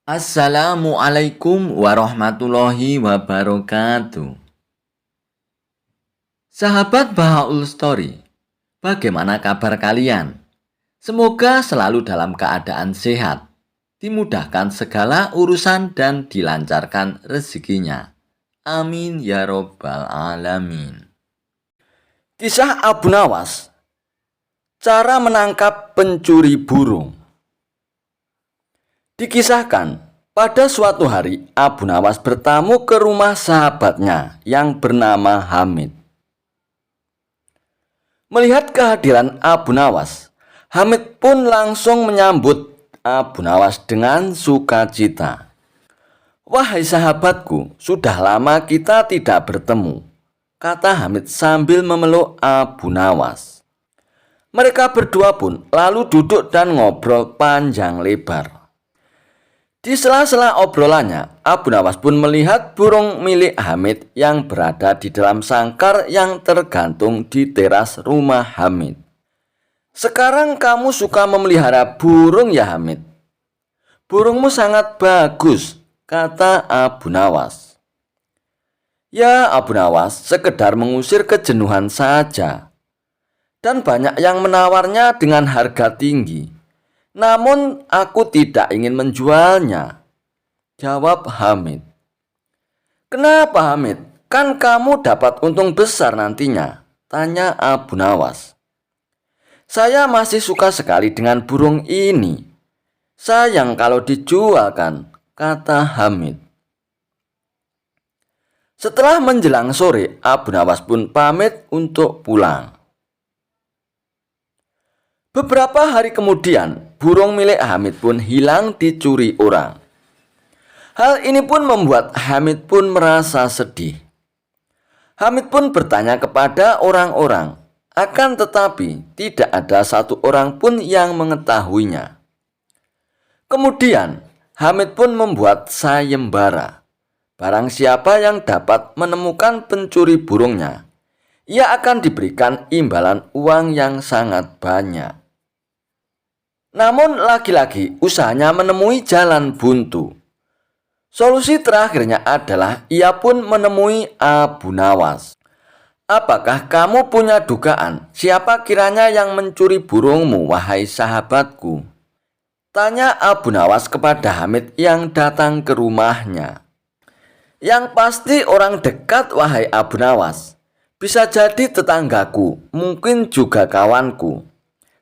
Assalamualaikum warahmatullahi wabarakatuh. Sahabat Bahaul Story, bagaimana kabar kalian? Semoga selalu dalam keadaan sehat, dimudahkan segala urusan dan dilancarkan rezekinya. Amin ya robbal alamin. Kisah Abu Nawas, cara menangkap pencuri burung. Dikisahkan, pada suatu hari Abu Nawas bertamu ke rumah sahabatnya yang bernama Hamid. Melihat kehadiran Abu Nawas, Hamid pun langsung menyambut Abu Nawas dengan sukacita. "Wahai sahabatku, sudah lama kita tidak bertemu," kata Hamid sambil memeluk Abu Nawas. Mereka berdua pun lalu duduk dan ngobrol panjang lebar. Di sela-sela obrolannya, Abu Nawas pun melihat burung milik Hamid yang berada di dalam sangkar yang tergantung di teras rumah Hamid. "Sekarang kamu suka memelihara burung ya Hamid? Burungmu sangat bagus," kata Abu Nawas. "Ya Abu Nawas, sekedar mengusir kejenuhan saja. Dan banyak yang menawarnya dengan harga tinggi. Namun aku tidak ingin menjualnya," jawab Hamid. "Kenapa Hamid? Kan kamu dapat untung besar nantinya," tanya Abu Nawas. "Saya masih suka sekali dengan burung ini. Sayang kalau dijualkan," kata Hamid. Setelah menjelang sore, Abu Nawas pun pamit untuk pulang. Beberapa hari kemudian, burung milik Hamid pun hilang dicuri orang. Hal ini pun membuat Hamid pun merasa sedih. Hamid pun bertanya kepada orang-orang, akan tetapi tidak ada satu orang pun yang mengetahuinya. Kemudian, Hamid pun membuat sayembara. Barang siapa yang dapat menemukan pencuri burungnya, ia akan diberikan imbalan uang yang sangat banyak. Namun lagi-lagi usahanya menemui jalan buntu. Solusi terakhirnya adalah ia pun menemui Abu Nawas. "Apakah kamu punya dugaan siapa kiranya yang mencuri burungmu, wahai sahabatku?" tanya Abu Nawas kepada Hamid yang datang ke rumahnya. "Yang pasti orang dekat, wahai Abu Nawas. Bisa jadi tetanggaku, mungkin juga kawanku.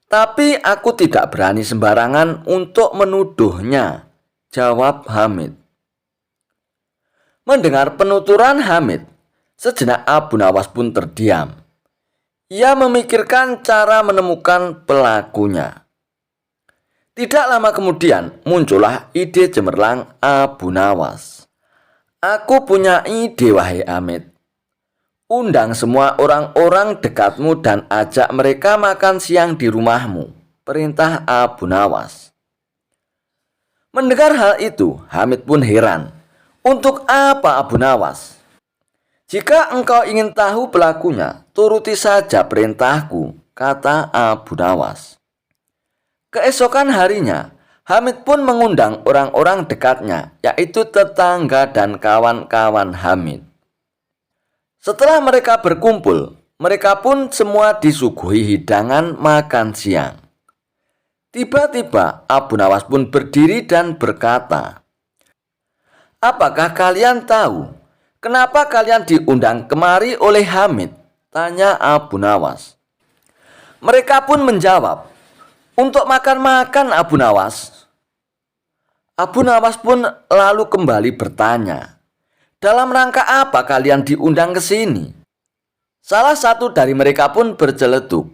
Tapi aku tidak berani sembarangan untuk menuduhnya," jawab Hamid. Mendengar penuturan Hamid, sejenak Abu Nawas pun terdiam. Ia memikirkan cara menemukan pelakunya. Tidak lama kemudian muncullah ide cemerlang Abu Nawas. "Aku punya ide, wahai Hamid. Undang semua orang-orang dekatmu dan ajak mereka makan siang di rumahmu," perintah Abu Nawas. Mendengar hal itu, Hamid pun heran. "Untuk apa Abu Nawas? Jika engkau ingin tahu pelakunya, turuti saja perintahku," kata Abu Nawas. Keesokan harinya, Hamid pun mengundang orang-orang dekatnya, yaitu tetangga dan kawan-kawan Hamid. Setelah mereka berkumpul, mereka pun semua disuguhi hidangan makan siang. Tiba-tiba Abu Nawas pun berdiri dan berkata, "Apakah kalian tahu kenapa kalian diundang kemari oleh Hamid?" tanya Abu Nawas. Mereka pun menjawab, "Untuk makan-makan Abu Nawas." Abu Nawas pun lalu kembali bertanya, "Dalam rangka apa kalian diundang ke sini?" Salah satu dari mereka pun berceletuk,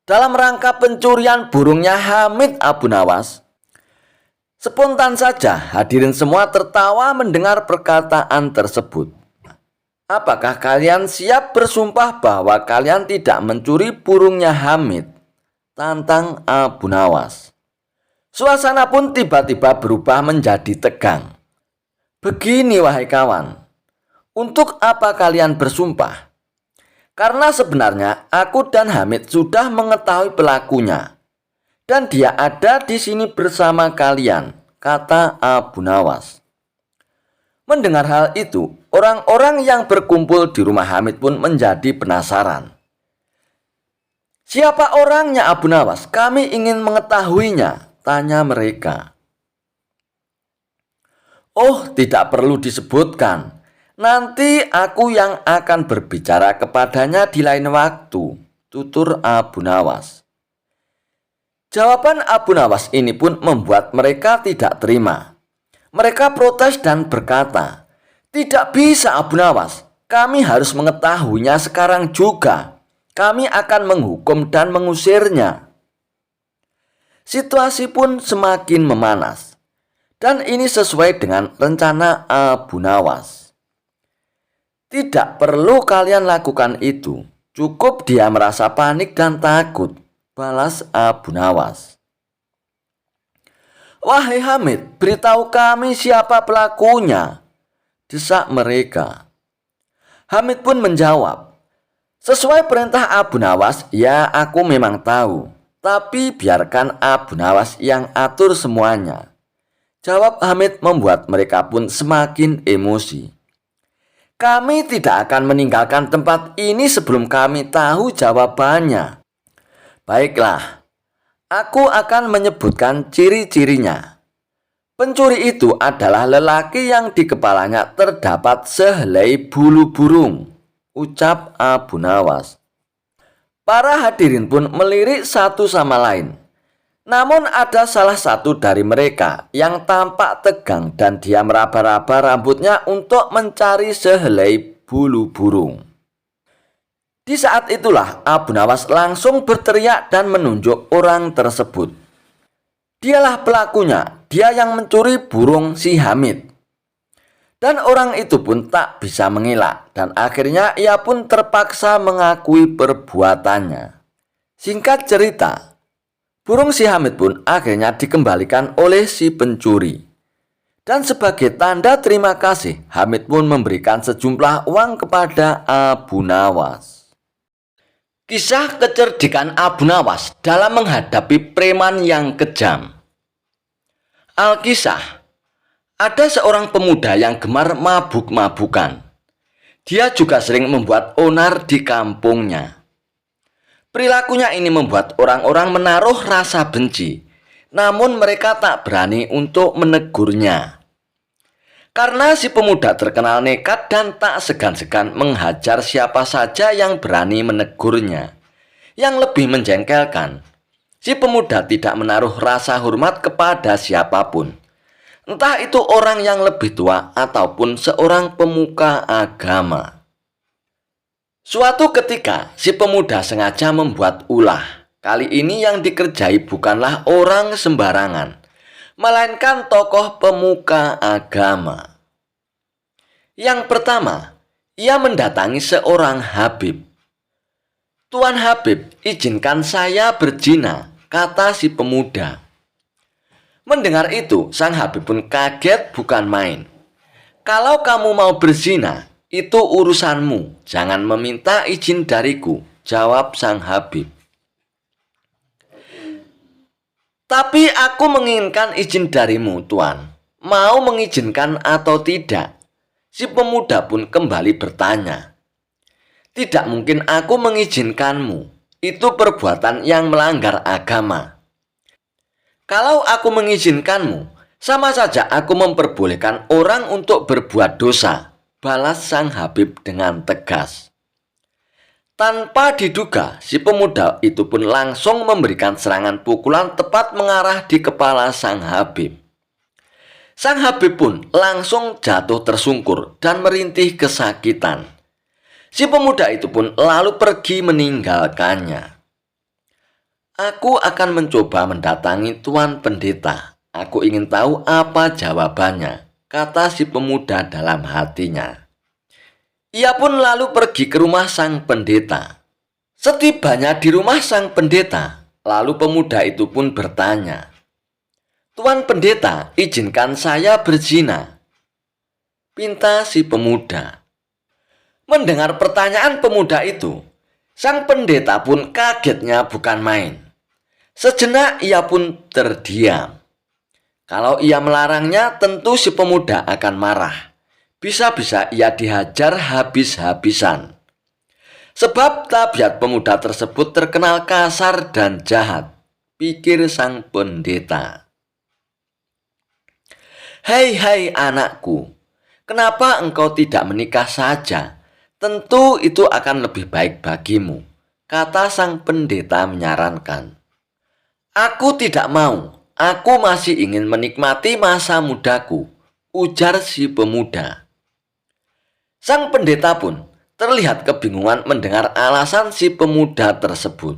"Dalam rangka pencurian burungnya Hamid, Abu Nawas." Spontan saja hadirin semua tertawa mendengar perkataan tersebut. "Apakah kalian siap bersumpah bahwa kalian tidak mencuri burungnya Hamid?" tantang Abu Nawas. Suasana pun tiba-tiba berubah menjadi tegang. "Begini wahai kawan, untuk apa kalian bersumpah? Karena sebenarnya aku dan Hamid sudah mengetahui pelakunya. Dan dia ada di sini bersama kalian," kata Abu Nawas. Mendengar hal itu, orang-orang yang berkumpul di rumah Hamid pun menjadi penasaran. "Siapa orangnya, Abu Nawas? Kami ingin mengetahuinya," tanya mereka. "Oh, tidak perlu disebutkan. Nanti aku yang akan berbicara kepadanya di lain waktu," tutur Abu Nawas. Jawaban Abu Nawas ini pun membuat mereka tidak terima. Mereka protes dan berkata, "Tidak bisa, Abu Nawas. Kami harus mengetahuinya sekarang juga. Kami akan menghukum dan mengusirnya." Situasi pun semakin memanas. Dan ini sesuai dengan rencana Abu Nawas. "Tidak perlu kalian lakukan itu. Cukup dia merasa panik dan takut," balas Abu Nawas. "Wahai Hamid, beritahu kami siapa pelakunya," desak mereka. Hamid pun menjawab, "Sesuai perintah Abu Nawas, ya aku memang tahu. Tapi biarkan Abu Nawas yang atur semuanya." Jawab Hamid membuat mereka pun semakin emosi. "Kami tidak akan meninggalkan tempat ini sebelum kami tahu jawabannya." "Baiklah, aku akan menyebutkan ciri-cirinya. Pencuri itu adalah lelaki yang di kepalanya terdapat sehelai bulu burung," ucap Abu Nawas. Para hadirin pun melirik satu sama lain. Namun ada salah satu dari mereka yang tampak tegang dan dia meraba-raba rambutnya untuk mencari sehelai bulu burung. Di saat itulah Abu Nawas langsung berteriak dan menunjuk orang tersebut. "Dialah pelakunya, dia yang mencuri burung si Hamid." Dan orang itu pun tak bisa mengelak dan akhirnya ia pun terpaksa mengakui perbuatannya. Singkat cerita, burung si Hamid pun akhirnya dikembalikan oleh si pencuri. Dan sebagai tanda terima kasih, Hamid pun memberikan sejumlah uang kepada Abu Nawas. Kisah kecerdikan Abu Nawas dalam menghadapi preman yang kejam. Alkisah, ada seorang pemuda yang gemar mabuk-mabukan. Dia juga sering membuat onar di kampungnya. Perilakunya ini membuat orang-orang menaruh rasa benci, namun mereka tak berani untuk menegurnya. Karena si pemuda terkenal nekat dan tak segan-segan menghajar siapa saja yang berani menegurnya. Yang lebih menjengkelkan, si pemuda tidak menaruh rasa hormat kepada siapapun. Entah itu orang yang lebih tua ataupun seorang pemuka agama. Suatu ketika, si pemuda sengaja membuat ulah. Kali ini yang dikerjai bukanlah orang sembarangan, melainkan tokoh pemuka agama. Yang pertama, ia mendatangi seorang Habib. "Tuan Habib, izinkan saya berzina," kata si pemuda. Mendengar itu, sang Habib pun kaget bukan main. "Kalau kamu mau berzina, itu urusanmu, jangan meminta izin dariku," jawab sang Habib. "Tapi aku menginginkan izin darimu, Tuan. Mau mengizinkan atau tidak?" Si pemuda pun kembali bertanya. "Tidak mungkin aku mengizinkanmu. Itu perbuatan yang melanggar agama. Kalau aku mengizinkanmu, sama saja aku memperbolehkan orang untuk berbuat dosa," balas sang Habib dengan tegas. Tanpa diduga, si pemuda itu pun langsung memberikan serangan pukulan tepat mengarah di kepala sang Habib. Sang Habib pun langsung jatuh tersungkur dan merintih kesakitan. Si pemuda itu pun lalu pergi meninggalkannya. "Aku akan mencoba mendatangi Tuan Pendeta. Aku ingin tahu apa jawabannya," kata si pemuda dalam hatinya. Ia pun lalu pergi ke rumah sang pendeta. Setibanya di rumah sang pendeta, lalu pemuda itu pun bertanya, "Tuan Pendeta, izinkan saya berzina," pinta si pemuda. Mendengar pertanyaan pemuda itu, sang pendeta pun kagetnya bukan main. Sejenak ia pun terdiam. Kalau ia melarangnya, tentu si pemuda akan marah. Bisa-bisa ia dihajar habis-habisan. Sebab tabiat pemuda tersebut terkenal kasar dan jahat, pikir sang pendeta. Hai anakku, kenapa engkau tidak menikah saja? Tentu itu akan lebih baik bagimu, kata sang pendeta menyarankan. Aku tidak mau, aku masih ingin menikmati masa mudaku, ujar si pemuda. Sang pendeta pun terlihat kebingungan mendengar alasan si pemuda tersebut.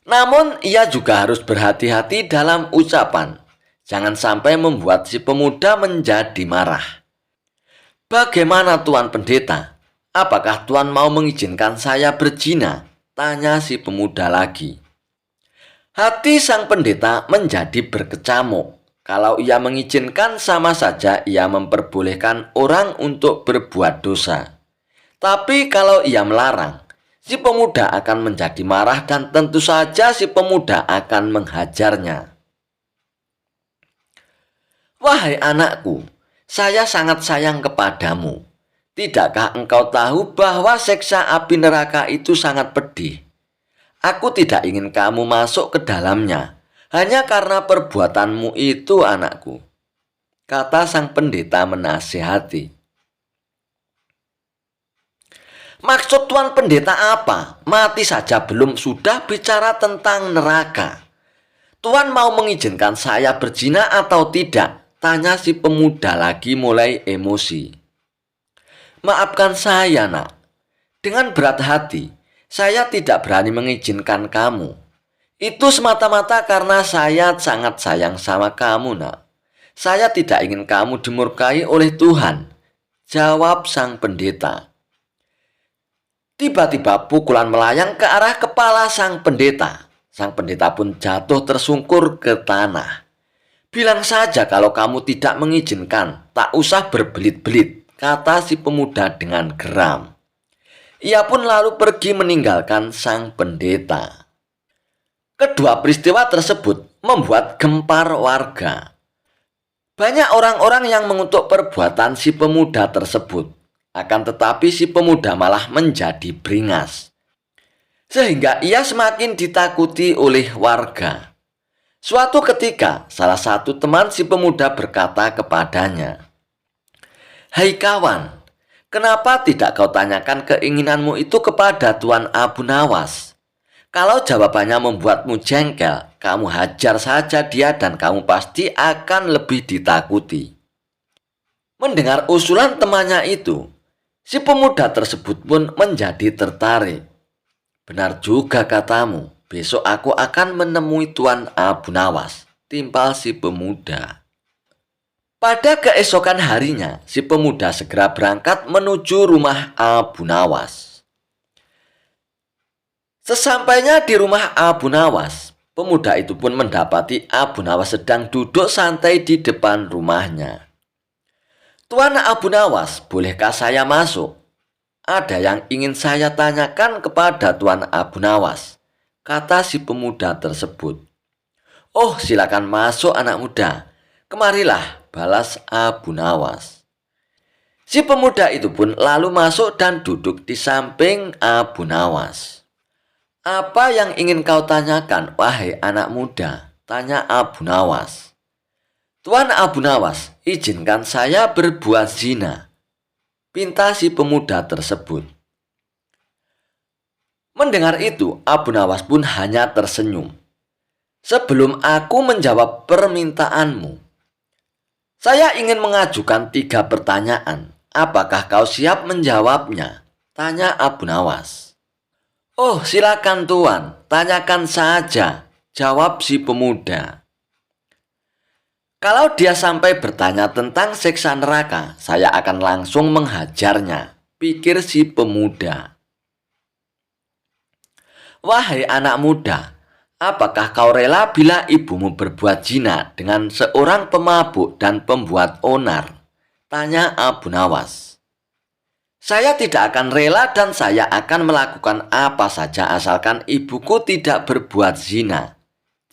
Namun ia juga harus berhati-hati dalam ucapan. Jangan sampai membuat si pemuda menjadi marah. Bagaimana Tuan Pendeta? Apakah Tuan mau mengizinkan saya berzina? Tanya si pemuda lagi. Hati sang pendeta menjadi berkecamuk. Kalau ia mengizinkan, sama saja ia memperbolehkan orang untuk berbuat dosa. Tapi kalau ia melarang, si pemuda akan menjadi marah dan tentu saja si pemuda akan menghajarnya. Wahai anakku, saya sangat sayang kepadamu. Tidakkah engkau tahu bahwa siksa api neraka itu sangat pedih? Aku tidak ingin kamu masuk ke dalamnya, hanya karena perbuatanmu itu, anakku, kata sang pendeta menasihati. Maksud Tuan Pendeta apa? Mati saja belum sudah bicara tentang neraka. Tuan mau mengizinkan saya berzina atau tidak? Tanya si pemuda lagi mulai emosi. Maafkan saya, nak. Dengan berat hati, saya tidak berani mengizinkan kamu. Itu semata-mata karena saya sangat sayang sama kamu, nak. Saya tidak ingin kamu dimurkai oleh Tuhan, jawab sang pendeta. Tiba-tiba pukulan melayang ke arah kepala sang pendeta. Sang pendeta pun jatuh tersungkur ke tanah. Bilang saja kalau kamu tidak mengizinkan, tak usah berbelit-belit, kata si pemuda dengan geram. Ia pun lalu pergi meninggalkan sang pendeta. Kedua peristiwa tersebut membuat gempar warga. Banyak orang-orang yang mengutuk perbuatan si pemuda tersebut. Akan tetapi si pemuda malah menjadi beringas. Sehingga ia semakin ditakuti oleh warga. Suatu ketika, salah satu teman si pemuda berkata kepadanya, "Hai kawan, kenapa tidak kau tanyakan keinginanmu itu kepada Tuan Abu Nawas? Kalau jawabannya membuatmu jengkel, kamu hajar saja dia dan kamu pasti akan lebih ditakuti." Mendengar usulan temannya itu, si pemuda tersebut pun menjadi tertarik. Benar juga katamu, besok aku akan menemui Tuan Abu Nawas, timpal si pemuda. Pada keesokan harinya, si pemuda segera berangkat menuju rumah Abu Nawas. Sesampainya di rumah Abu Nawas, pemuda itu pun mendapati Abu Nawas sedang duduk santai di depan rumahnya. Tuan Abu Nawas, bolehkah saya masuk? Ada yang ingin saya tanyakan kepada Tuan Abu Nawas, kata si pemuda tersebut. Oh, silakan masuk anak muda. Kemarilah, balas Abu Nawas. Si pemuda itu pun lalu masuk dan duduk di samping Abu Nawas. Apa yang ingin kau tanyakan, wahai anak muda? Tanya Abu Nawas. Tuan Abu Nawas, izinkan saya berbuat zina, pinta si pemuda tersebut. Mendengar itu, Abu Nawas pun hanya tersenyum. Sebelum aku menjawab permintaanmu, saya ingin mengajukan 3 pertanyaan. Apakah kau siap menjawabnya? Tanya Abu Nawas. Oh, silakan Tuan, tanyakan saja, jawab si pemuda. Kalau dia sampai bertanya tentang siksa neraka, saya akan langsung menghajarnya, pikir si pemuda. Wahai anak muda, apakah kau rela bila ibumu berbuat zina dengan seorang pemabuk dan pembuat onar? Tanya Abu Nawas. Saya tidak akan rela dan saya akan melakukan apa saja asalkan ibuku tidak berbuat zina,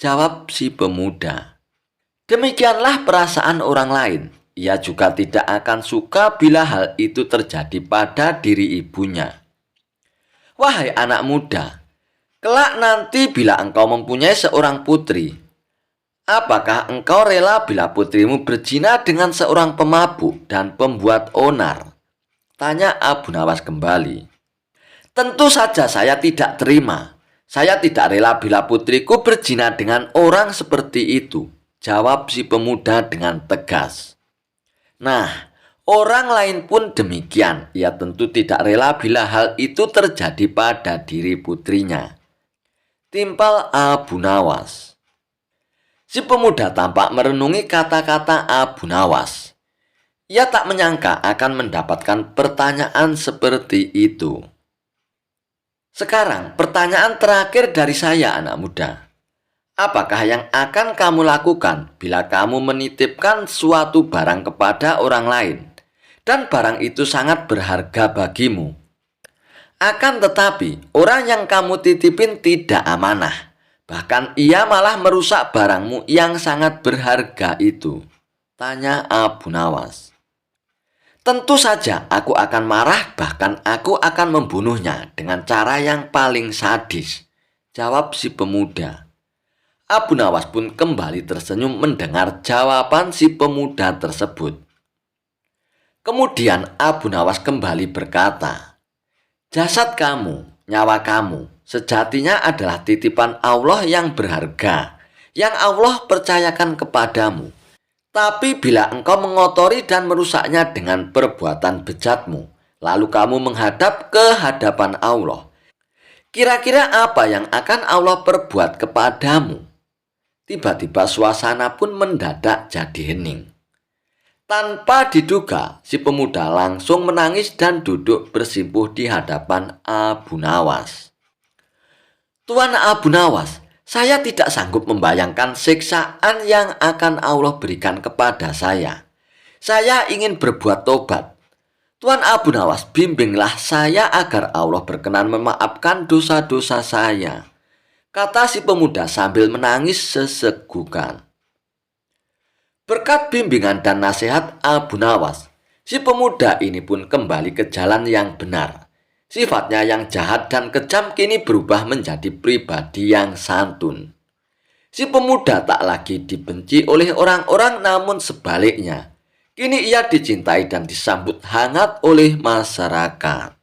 jawab si pemuda. Demikianlah perasaan orang lain. Ia juga tidak akan suka bila hal itu terjadi pada diri ibunya. Wahai anak muda, kelak nanti bila engkau mempunyai seorang putri, apakah engkau rela bila putrimu berzina dengan seorang pemabuk dan pembuat onar? Tanya Abu Nawas kembali. Tentu saja saya tidak terima. Saya tidak rela bila putriku berzina dengan orang seperti itu, jawab si pemuda dengan tegas. Nah, orang lain pun demikian. Ia tentu tidak rela bila hal itu terjadi pada diri putrinya. Timpal Abu Nawas. Si pemuda tampak merenungi kata-kata Abu Nawas. Ia tak menyangka akan mendapatkan pertanyaan seperti itu. Sekarang pertanyaan terakhir dari saya, anak muda. Apakah yang akan kamu lakukan bila kamu menitipkan suatu barang kepada orang lain dan barang itu sangat berharga bagimu? Akan tetapi, orang yang kamu titipin tidak amanah. Bahkan ia malah merusak barangmu yang sangat berharga itu. Tanya Abu Nawas. Tentu saja aku akan marah, bahkan aku akan membunuhnya dengan cara yang paling sadis, jawab si pemuda. Abu Nawas pun kembali tersenyum mendengar jawaban si pemuda tersebut. Kemudian Abu Nawas kembali berkata, jasad kamu, nyawa kamu, sejatinya adalah titipan Allah yang berharga, yang Allah percayakan kepadamu. Tapi bila engkau mengotori dan merusaknya dengan perbuatan bejatmu, lalu kamu menghadap ke hadapan Allah, kira-kira apa yang akan Allah perbuat kepadamu? Tiba-tiba suasana pun mendadak jadi hening. Tanpa diduga, si pemuda langsung menangis dan duduk bersimpuh di hadapan Abu Nawas. Tuan Abu Nawas, saya tidak sanggup membayangkan siksaan yang akan Allah berikan kepada saya. Saya ingin berbuat tobat. Tuan Abu Nawas, bimbinglah saya agar Allah berkenan memaafkan dosa-dosa saya, kata si pemuda sambil menangis sesegukan. Berkat bimbingan dan nasihat Abu Nawas, si pemuda ini pun kembali ke jalan yang benar. Sifatnya yang jahat dan kejam kini berubah menjadi pribadi yang santun. Si pemuda tak lagi dibenci oleh orang-orang, namun sebaliknya, kini ia dicintai dan disambut hangat oleh masyarakat.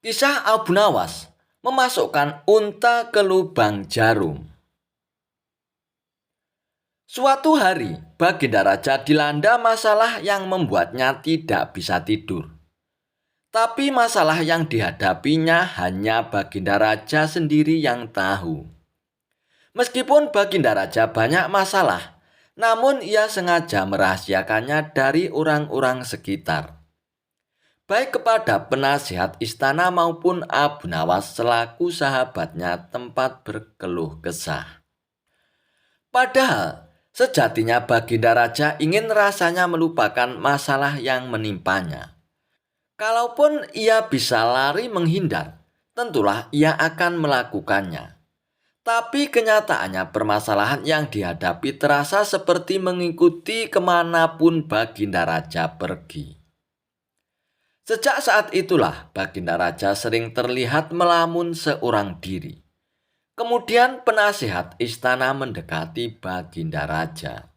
Kisah Abu Nawas memasukkan unta ke lubang jarum. Suatu hari, Baginda Raja dilanda masalah yang membuatnya tidak bisa tidur. Tapi masalah yang dihadapinya hanya Baginda Raja sendiri yang tahu. Meskipun Baginda Raja banyak masalah, namun ia sengaja merahasiakannya dari orang-orang sekitar, baik kepada penasihat istana maupun Abu Nawas selaku sahabatnya tempat berkeluh kesah. Padahal sejatinya Baginda Raja ingin rasanya melupakan masalah yang menimpanya. Kalaupun ia bisa lari menghindar, tentulah ia akan melakukannya. Tapi kenyataannya permasalahan yang dihadapi terasa seperti mengikuti kemanapun Baginda Raja pergi. Sejak saat itulah Baginda Raja sering terlihat melamun seorang diri. Kemudian penasihat istana mendekati Baginda Raja.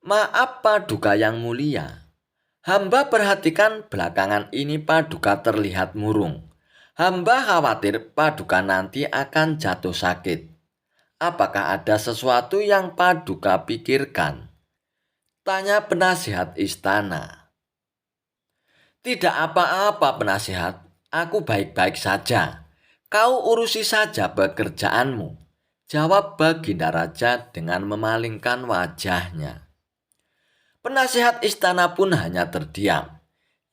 Maaf Paduka yang mulia, hamba perhatikan belakangan ini Paduka terlihat murung. Hamba khawatir Paduka nanti akan jatuh sakit. Apakah ada sesuatu yang Paduka pikirkan? Tanya penasihat istana. Tidak apa-apa penasihat, aku baik-baik saja. Kau urusi saja pekerjaanmu, jawab Baginda Raja dengan memalingkan wajahnya. Penasihat istana pun hanya terdiam.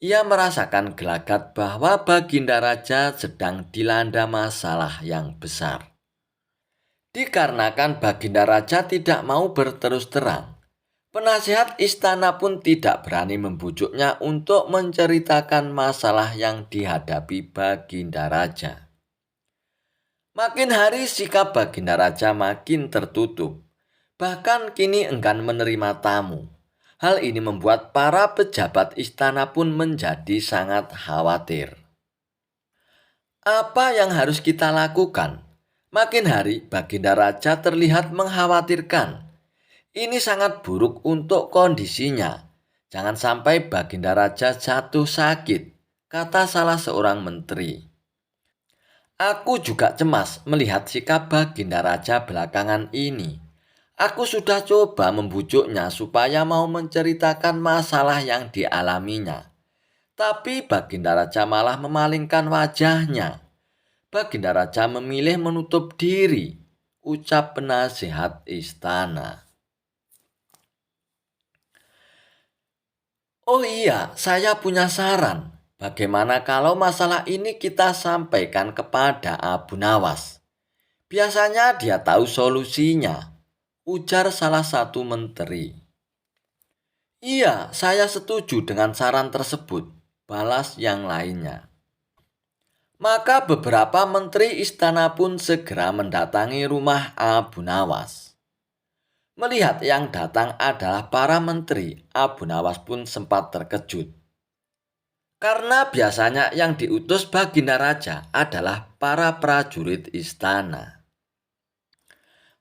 Ia merasakan gelagat bahwa Baginda Raja sedang dilanda masalah yang besar. Dikarenakan Baginda Raja tidak mau berterus terang, penasihat istana pun tidak berani membujuknya untuk menceritakan masalah yang dihadapi Baginda Raja. Makin hari sikap Baginda Raja makin tertutup. Bahkan kini enggan menerima tamu. Hal ini membuat para pejabat istana pun menjadi sangat khawatir. Apa yang harus kita lakukan? Makin hari Baginda Raja terlihat mengkhawatirkan. Ini sangat buruk untuk kondisinya. Jangan sampai Baginda Raja jatuh sakit, kata salah seorang menteri. Aku juga cemas melihat sikap Baginda Raja belakangan ini. Aku sudah coba membujuknya supaya mau menceritakan masalah yang dialaminya. Tapi Baginda Raja malah memalingkan wajahnya. Baginda Raja memilih menutup diri, ucap penasihat istana. Oh iya, saya punya saran. Bagaimana kalau masalah ini kita sampaikan kepada Abu Nawas? Biasanya dia tahu solusinya, ujar salah satu menteri. Iya, saya setuju dengan saran tersebut, balas yang lainnya. Maka beberapa menteri istana pun segera mendatangi rumah Abu Nawas. Melihat yang datang adalah para menteri, Abu Nawas pun sempat terkejut. Karena biasanya yang diutus Baginda Raja adalah para prajurit istana.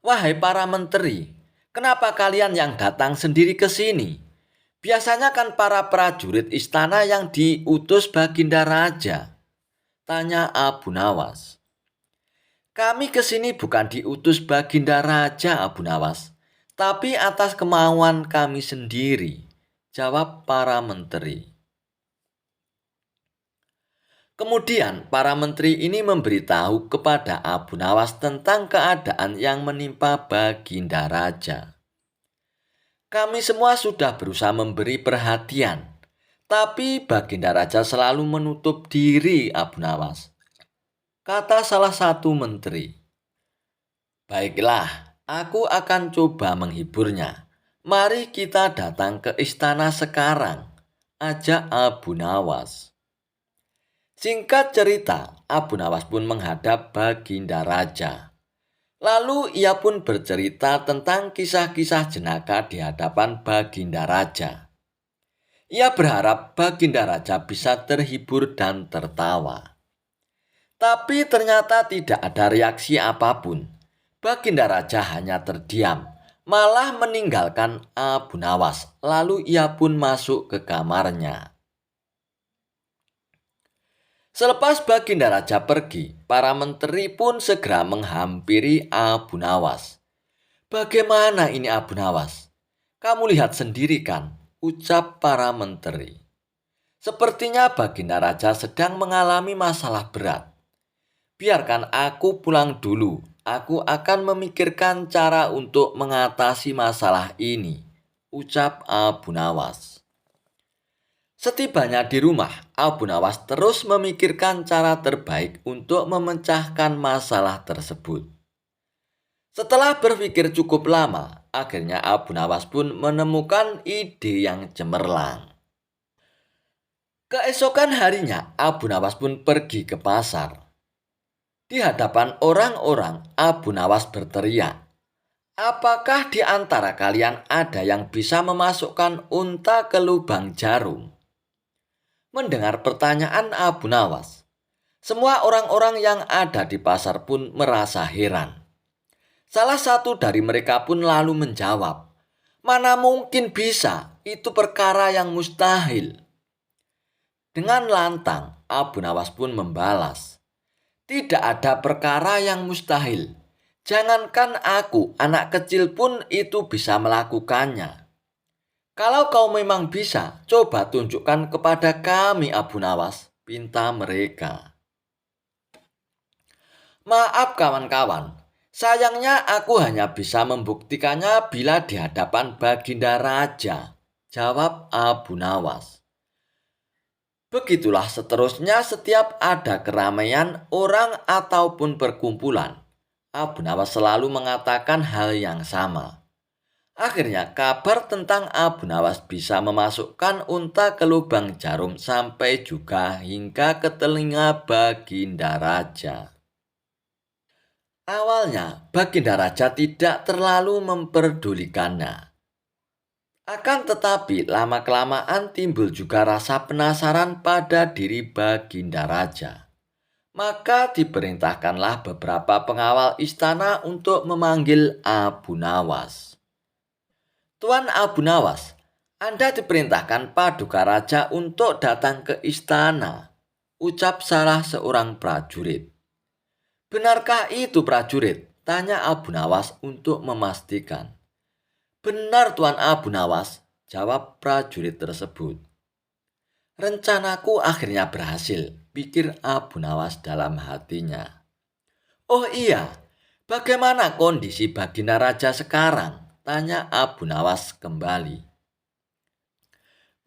Wahai para menteri, kenapa kalian yang datang sendiri ke sini? Biasanya kan para prajurit istana yang diutus Baginda Raja, tanya Abu Nawas. Kami ke sini bukan diutus Baginda Raja, Abu Nawas, tapi atas kemauan kami sendiri, jawab para menteri. Kemudian para menteri ini memberitahu kepada Abu Nawas tentang keadaan yang menimpa Baginda Raja. Kami semua sudah berusaha memberi perhatian, tapi Baginda Raja selalu menutup diri, Abu Nawas, kata salah satu menteri. Baiklah, aku akan coba menghiburnya. Mari kita datang ke istana sekarang, ajak Abu Nawas. Singkat cerita, Abu Nawas pun menghadap Baginda Raja. Lalu ia pun bercerita tentang kisah-kisah jenaka di hadapan Baginda Raja. Ia berharap Baginda Raja bisa terhibur dan tertawa. Tapi ternyata tidak ada reaksi apapun. Baginda Raja hanya terdiam, malah meninggalkan Abu Nawas. Lalu ia pun masuk ke kamarnya. Selepas Baginda Raja pergi, para menteri pun segera menghampiri Abu Nawas. Bagaimana ini Abu Nawas? Kamu lihat sendiri kan, ucap para menteri. Sepertinya Baginda Raja sedang mengalami masalah berat. Biarkan aku pulang dulu, aku akan memikirkan cara untuk mengatasi masalah ini, ucap Abu Nawas. Setibanya di rumah, Abu Nawas terus memikirkan cara terbaik untuk memecahkan masalah tersebut. Setelah berpikir cukup lama, akhirnya Abu Nawas pun menemukan ide yang cemerlang. Keesokan harinya, Abu Nawas pun pergi ke pasar. Di hadapan orang-orang, Abu Nawas berteriak, "Apakah di antara kalian ada yang bisa memasukkan unta ke lubang jarum?" Mendengar pertanyaan Abu Nawas, semua orang-orang yang ada di pasar pun merasa heran. Salah satu dari mereka pun lalu menjawab, "Mana mungkin bisa, itu perkara yang mustahil." Dengan lantang, Abu Nawas pun membalas, "Tidak ada perkara yang mustahil. Jangankan aku, anak kecil pun itu bisa melakukannya. Kalau kau memang bisa, coba tunjukkan kepada kami, Abu Nawas," pinta mereka. "Maaf kawan-kawan, sayangnya aku hanya bisa membuktikannya bila di hadapan Baginda Raja," jawab Abu Nawas. Begitulah seterusnya setiap ada keramaian orang ataupun perkumpulan. Abu Nawas selalu mengatakan hal yang sama. Akhirnya kabar tentang Abu Nawas bisa memasukkan unta ke lubang jarum sampai juga hingga ke telinga Baginda Raja. Awalnya, Baginda Raja tidak terlalu memperdulikannya. Akan tetapi, lama-kelamaan timbul juga rasa penasaran pada diri Baginda Raja. Maka diperintahkanlah beberapa pengawal istana untuk memanggil Abu Nawas. Tuan Abu Nawas, Anda diperintahkan Paduka Raja untuk datang ke istana, ucap salah seorang prajurit. Benarkah itu prajurit? Tanya Abu Nawas untuk memastikan. Benar Tuan Abu Nawas, jawab prajurit tersebut. Rencanaku akhirnya berhasil, pikir Abu Nawas dalam hatinya. Oh iya, bagaimana kondisi Baginda Raja sekarang? Tanya Abu Nawas kembali.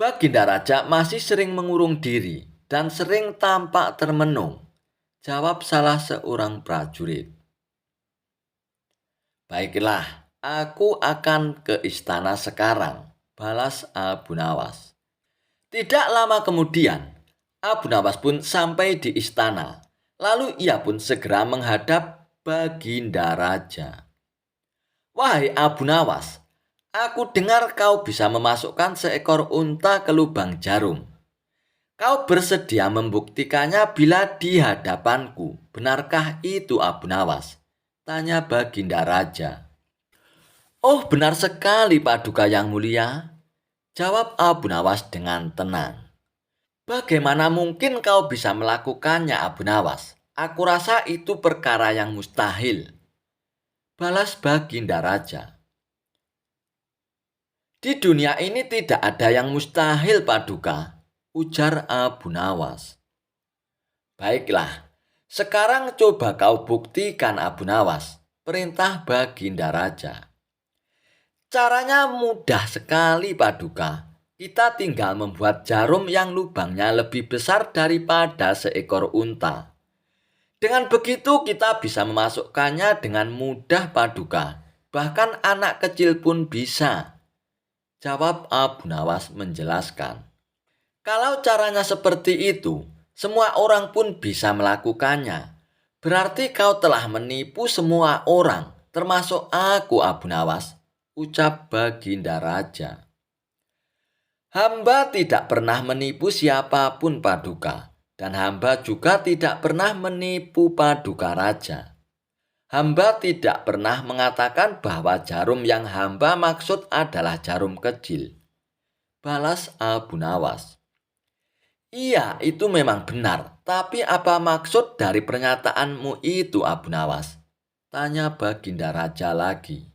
Baginda Raja masih sering mengurung diri dan sering tampak termenung, jawab salah seorang prajurit. Baiklah, aku akan ke istana sekarang, balas Abu Nawas. Tidak lama kemudian, Abu Nawas pun sampai di istana. Lalu ia pun segera menghadap Baginda Raja. Wahai Abu Nawas, aku dengar kau bisa memasukkan seekor unta ke lubang jarum. Kau bersedia membuktikannya bila di hadapanku. Benarkah itu Abu Nawas? Tanya Baginda Raja. Oh, benar sekali Paduka yang mulia, jawab Abu Nawas dengan tenang. Bagaimana mungkin kau bisa melakukannya Abu Nawas? Aku rasa itu perkara yang mustahil, balas Baginda Raja. Di dunia ini tidak ada yang mustahil Paduka, ujar Abu Nawas. Baiklah, sekarang coba kau buktikan Abu Nawas, perintah Baginda Raja. Caranya mudah sekali Paduka. Kita tinggal membuat jarum yang lubangnya lebih besar daripada seekor unta. Dengan begitu kita bisa memasukkannya dengan mudah Paduka. Bahkan anak kecil pun bisa, jawab Abu Nawas menjelaskan. Kalau caranya seperti itu, semua orang pun bisa melakukannya. Berarti kau telah menipu semua orang, termasuk aku Abu Nawas, ucap Baginda Raja. Hamba tidak pernah menipu siapapun Paduka, dan hamba juga tidak pernah menipu Paduka Raja. Hamba tidak pernah mengatakan bahwa jarum yang hamba maksud adalah jarum kecil, balas Abu Nawas. Iya, itu memang benar, tapi apa maksud dari pernyataanmu itu Abu Nawas? Tanya Baginda Raja lagi.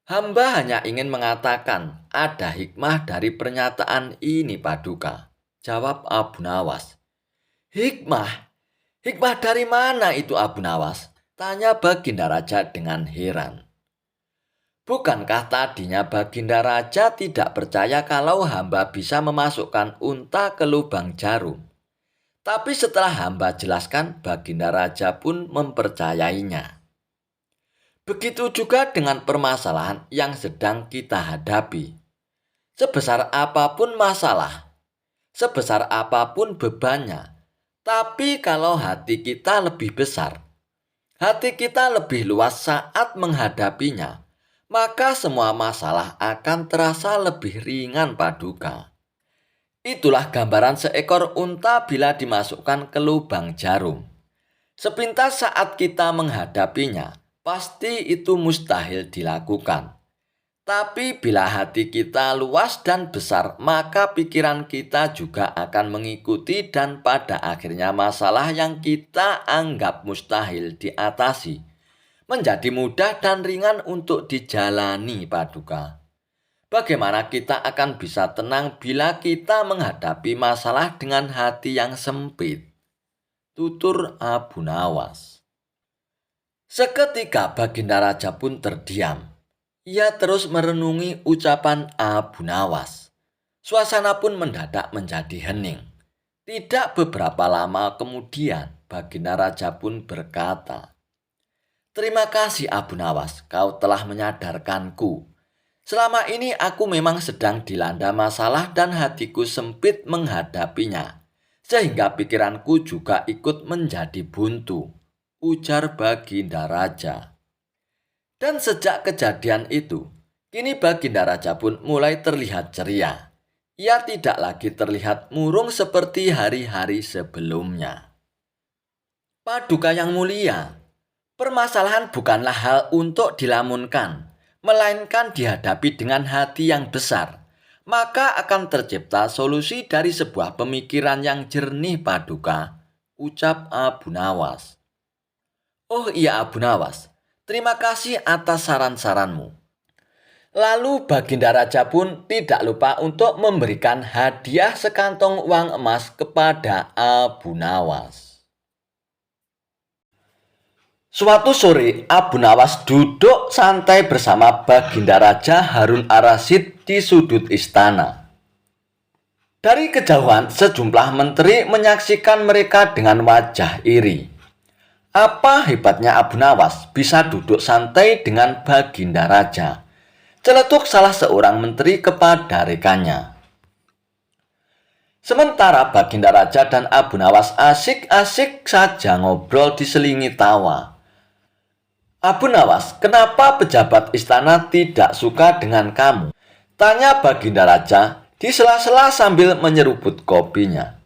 Hamba hanya ingin mengatakan ada hikmah dari pernyataan ini Paduka, jawab Abu Nawas. Hikmah? Hikmah dari mana itu Abu Nawas? Tanya Baginda Raja dengan heran. Bukankah tadinya Baginda Raja tidak percaya kalau hamba bisa memasukkan unta ke lubang jarum? Tapi setelah hamba jelaskan, Baginda Raja pun mempercayainya. Begitu juga dengan permasalahan yang sedang kita hadapi. Sebesar apapun masalah, sebesar apapun bebannya, tapi kalau hati kita lebih besar, hati kita lebih luas saat menghadapinya, maka semua masalah akan terasa lebih ringan Paduka. Itulah gambaran seekor unta bila dimasukkan ke lubang jarum. Sepintas saat kita menghadapinya, pasti itu mustahil dilakukan. Tapi bila hati kita luas dan besar, maka pikiran kita juga akan mengikuti dan pada akhirnya masalah yang kita anggap mustahil diatasi menjadi mudah dan ringan untuk dijalani Paduka. Bagaimana kita akan bisa tenang bila kita menghadapi masalah dengan hati yang sempit? Tutur Abu Nawas. Seketika Baginda Raja pun terdiam. Ia terus merenungi ucapan Abu Nawas. Suasana pun mendadak menjadi hening. Tidak beberapa lama kemudian Baginda Raja pun berkata, Terima kasih Abu Nawas, kau telah menyadarkanku. Selama ini aku memang sedang dilanda masalah dan hatiku sempit menghadapinya. Sehingga pikiranku juga ikut menjadi buntu, ujar Baginda Raja. Dan sejak kejadian itu, kini Baginda Raja pun mulai terlihat ceria. Ia tidak lagi terlihat murung seperti hari-hari sebelumnya. Paduka yang mulia, permasalahan bukanlah hal untuk dilamunkan, melainkan dihadapi dengan hati yang besar. Maka akan tercipta solusi dari sebuah pemikiran yang jernih, Paduka, ucap Abu Nawas. Oh iya Abu Nawas, terima kasih atas saran-saranmu. Lalu Baginda Raja pun tidak lupa untuk memberikan hadiah sekantong uang emas kepada Abu Nawas. Suatu sore, Abu Nawas duduk santai bersama Baginda Raja Harun ar-Rasyid di sudut istana. Dari kejauhan, sejumlah menteri menyaksikan mereka dengan wajah iri. Apa hebatnya Abu Nawas bisa duduk santai dengan Baginda Raja? Celetuk salah seorang menteri kepada rekannya. Sementara Baginda Raja dan Abu Nawas asik-asik saja ngobrol diselingi tawa. Abu Nawas, kenapa pejabat istana tidak suka dengan kamu? Tanya Baginda Raja di sela-sela sambil menyeruput kopinya.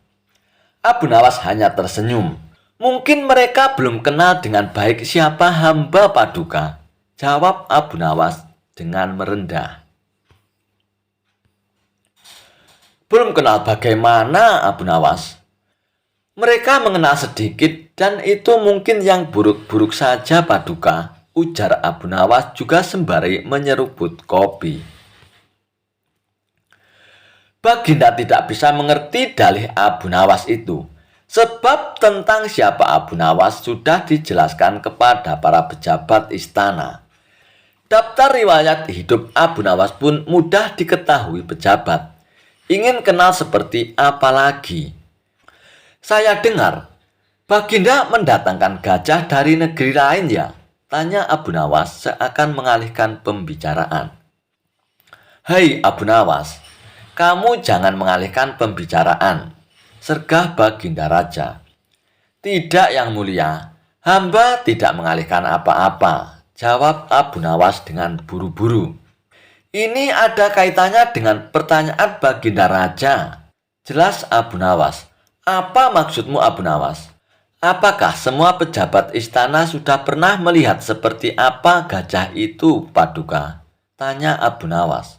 Abu Nawas hanya tersenyum. Mungkin mereka belum kenal dengan baik siapa hamba Paduka, jawab Abu Nawas dengan merendah. Belum kenal bagaimana Abu Nawas? Mereka mengenal sedikit dan itu mungkin yang buruk-buruk saja Paduka, ujar Abu Nawas juga sembari menyeruput kopi. Baginda tidak bisa mengerti dalih Abu Nawas itu, sebab tentang siapa Abu Nawas sudah dijelaskan kepada para pejabat istana. Daftar riwayat hidup Abu Nawas pun mudah diketahui pejabat. Ingin kenal seperti apa lagi? Saya dengar, Baginda mendatangkan gajah dari negeri lain ya? Tanya Abu Nawas seakan mengalihkan pembicaraan. Hei Abu Nawas, kamu jangan mengalihkan pembicaraan, sergah Baginda Raja. Tidak yang mulia, hamba tidak mengalihkan apa-apa, jawab Abu Nawas dengan buru-buru. Ini ada kaitannya dengan pertanyaan Baginda Raja. Jelas Abu Nawas. Apa maksudmu Abu Nawas? Apakah semua pejabat istana sudah pernah melihat seperti apa gajah itu, Paduka? Tanya Abu Nawas.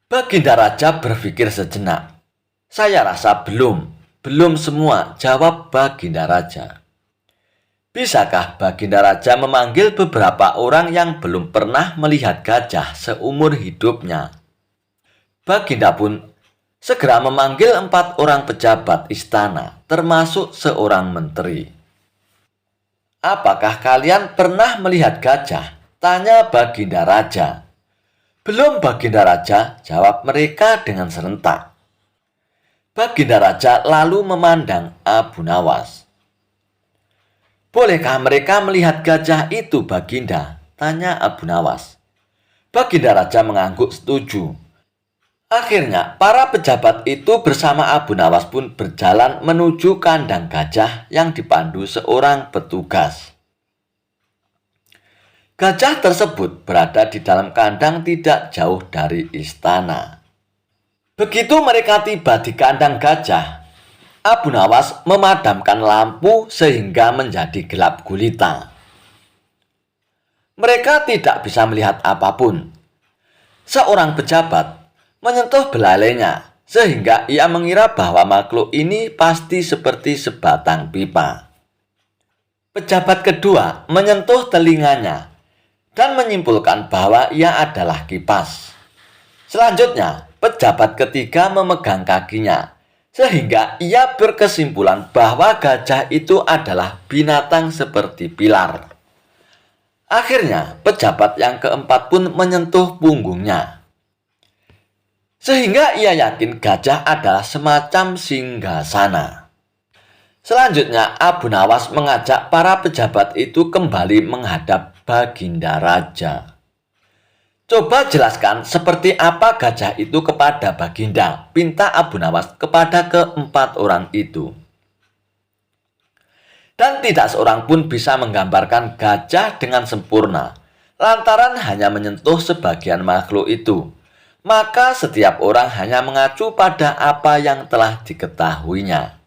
Baginda Raja berpikir sejenak. Saya rasa belum semua, jawab Baginda Raja. Bisakah Baginda Raja memanggil beberapa orang yang belum pernah melihat gajah seumur hidupnya? Baginda pun segera memanggil 4 orang pejabat istana, termasuk seorang menteri. Apakah kalian pernah melihat gajah? Tanya Baginda Raja. Belum Baginda Raja, jawab mereka dengan serentak. Baginda Raja lalu memandang Abu Nawas. Bolehkah mereka melihat gajah itu, Baginda? Tanya Abu Nawas. Baginda Raja mengangguk setuju. Akhirnya, para pejabat itu bersama Abu Nawas pun berjalan menuju kandang gajah yang dipandu seorang petugas. Gajah tersebut berada di dalam kandang tidak jauh dari istana. Begitu mereka tiba di kandang gajah, Abu Nawas memadamkan lampu sehingga menjadi gelap gulita. Mereka tidak bisa melihat apapun. Seorang pejabat menyentuh belalainya sehingga ia mengira bahwa makhluk ini pasti seperti sebatang pipa. Pejabat kedua menyentuh telinganya dan menyimpulkan bahwa ia adalah kipas. Selanjutnya, pejabat ketiga memegang kakinya sehingga ia berkesimpulan bahwa gajah itu adalah binatang seperti pilar. Akhirnya, pejabat yang keempat pun menyentuh punggungnya sehingga ia yakin gajah adalah semacam singgasana. Selanjutnya, Abu Nawas mengajak para pejabat itu kembali menghadap Baginda Raja. Coba jelaskan seperti apa gajah itu kepada Baginda, pinta Abu Nawas kepada keempat orang itu. Dan tidak seorang pun bisa menggambarkan gajah dengan sempurna, lantaran hanya menyentuh sebagian makhluk itu. Maka setiap orang hanya mengacu pada apa yang telah diketahuinya.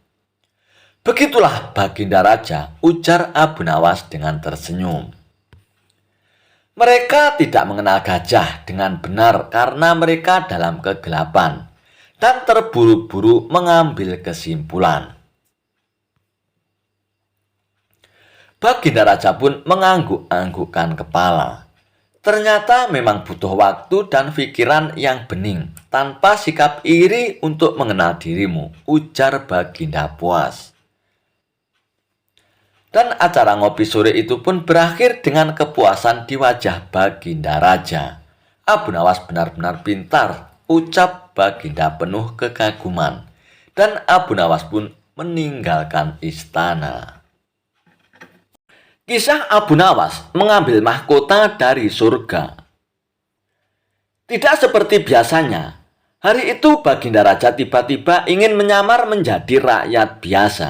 Begitulah Baginda Raja, ujar Abu Nawas dengan tersenyum. Mereka tidak mengenal gajah dengan benar karena mereka dalam kegelapan dan terburu-buru mengambil kesimpulan. Baginda Raja pun mengangguk-anggukkan kepala. Ternyata memang butuh waktu dan pikiran yang bening, tanpa sikap iri untuk mengenal dirimu, ujar Baginda puas. Dan acara ngopi sore itu pun berakhir dengan kepuasan di wajah Baginda Raja. Abu Nawas benar-benar pintar, ucap Baginda penuh kekaguman. Dan Abu Nawas pun meninggalkan istana. Kisah Abu Nawas mengambil mahkota dari surga. Tidak seperti biasanya, hari itu Baginda Raja tiba-tiba ingin menyamar menjadi rakyat biasa.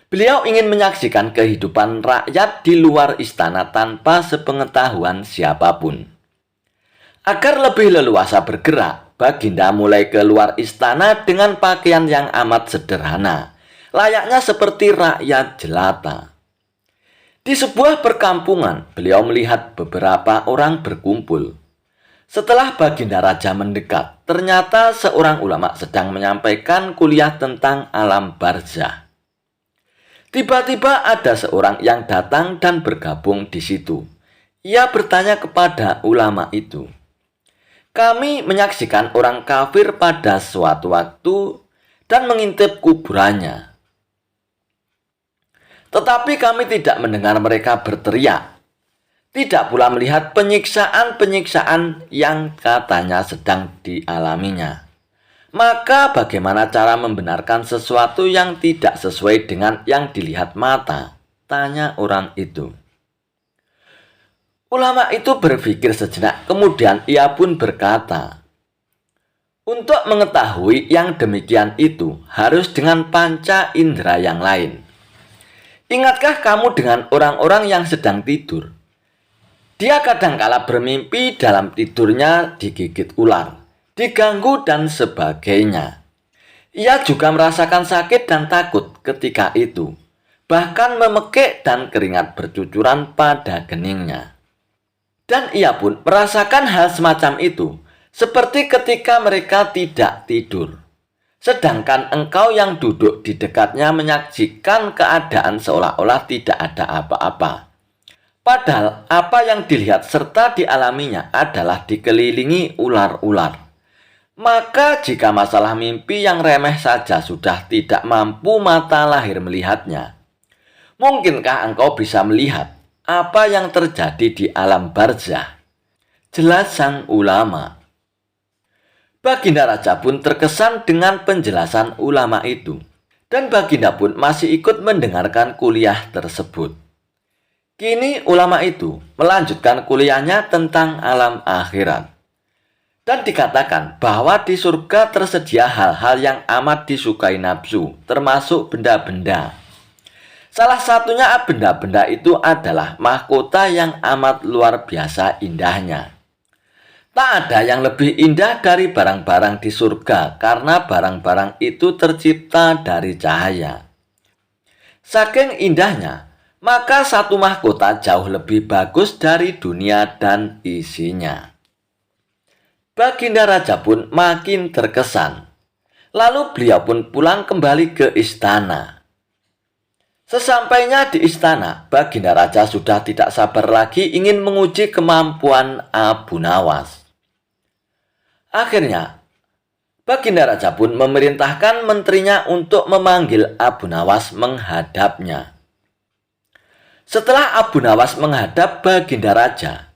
Beliau ingin menyaksikan kehidupan rakyat di luar istana tanpa sepengetahuan siapapun. Agar lebih leluasa bergerak, Baginda mulai keluar istana dengan pakaian yang amat sederhana, layaknya seperti rakyat jelata. Di sebuah perkampungan, beliau melihat beberapa orang berkumpul. Setelah Baginda Raja mendekat, ternyata seorang ulama sedang menyampaikan kuliah tentang alam barzah. Tiba-tiba ada seorang yang datang dan bergabung di situ. Ia bertanya kepada ulama itu, "Kami menyaksikan orang kafir pada suatu waktu dan mengintip kuburannya. Tetapi kami tidak mendengar mereka berteriak. Tidak pula melihat penyiksaan-penyiksaan yang katanya sedang dialaminya. Maka bagaimana cara membenarkan sesuatu yang tidak sesuai dengan yang dilihat mata?" tanya orang itu. Ulama itu berpikir sejenak, kemudian ia pun berkata, "Untuk mengetahui yang demikian itu harus dengan panca indera yang lain. Ingatkah kamu dengan orang-orang yang sedang tidur? Dia kadangkala bermimpi dalam tidurnya digigit ular, diganggu dan sebagainya. Ia juga merasakan sakit dan takut ketika itu, bahkan memekik dan keringat bercucuran pada keningnya. Dan ia pun merasakan hal semacam itu, seperti ketika mereka tidak tidur. Sedangkan engkau yang duduk di dekatnya menyaksikan keadaan seolah-olah tidak ada apa-apa. Padahal apa yang dilihat serta dialaminya adalah dikelilingi ular-ular. Maka jika masalah mimpi yang remeh saja sudah tidak mampu mata lahir melihatnya, mungkinkah engkau bisa melihat apa yang terjadi di alam barzah?" jelas sang ulama. Baginda Raja pun terkesan dengan penjelasan ulama itu, dan Baginda pun masih ikut mendengarkan kuliah tersebut. Kini ulama itu melanjutkan kuliahnya tentang alam akhirat. Dan dikatakan bahwa di surga tersedia hal-hal yang amat disukai nafsu, termasuk benda-benda. Salah satunya benda-benda itu adalah mahkota yang amat luar biasa indahnya. Tak ada yang lebih indah dari barang-barang di surga karena barang-barang itu tercipta dari cahaya. Saking indahnya, maka satu mahkota jauh lebih bagus dari dunia dan isinya. Baginda Raja pun makin terkesan. Lalu beliau pun pulang kembali ke istana. Sesampainya di istana, Baginda Raja sudah tidak sabar lagi ingin menguji kemampuan Abu Nawas. Akhirnya, Baginda Raja pun memerintahkan menterinya untuk memanggil Abu Nawas menghadapnya. Setelah Abu Nawas menghadap Baginda Raja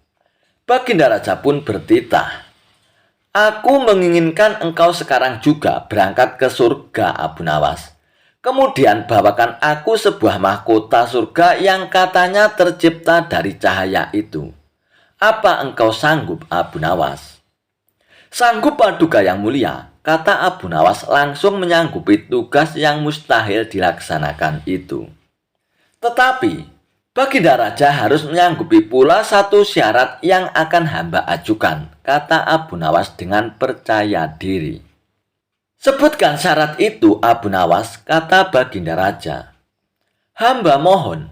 pun bertitah, "Aku menginginkan engkau sekarang juga berangkat ke surga, Abu Nawas. Kemudian bawakan aku sebuah mahkota surga yang katanya tercipta dari cahaya itu. Apa engkau sanggup, Abu Nawas?" "Sanggup, Paduka yang mulia," kata Abu Nawas langsung menyanggupi tugas yang mustahil dilaksanakan itu. Tetapi Baginda Raja harus menyanggupi pula satu syarat yang akan hamba ajukan, kata Abu Nawas dengan percaya diri. Sebutkan syarat itu, Abu Nawas, kata Baginda Raja. Hamba mohon,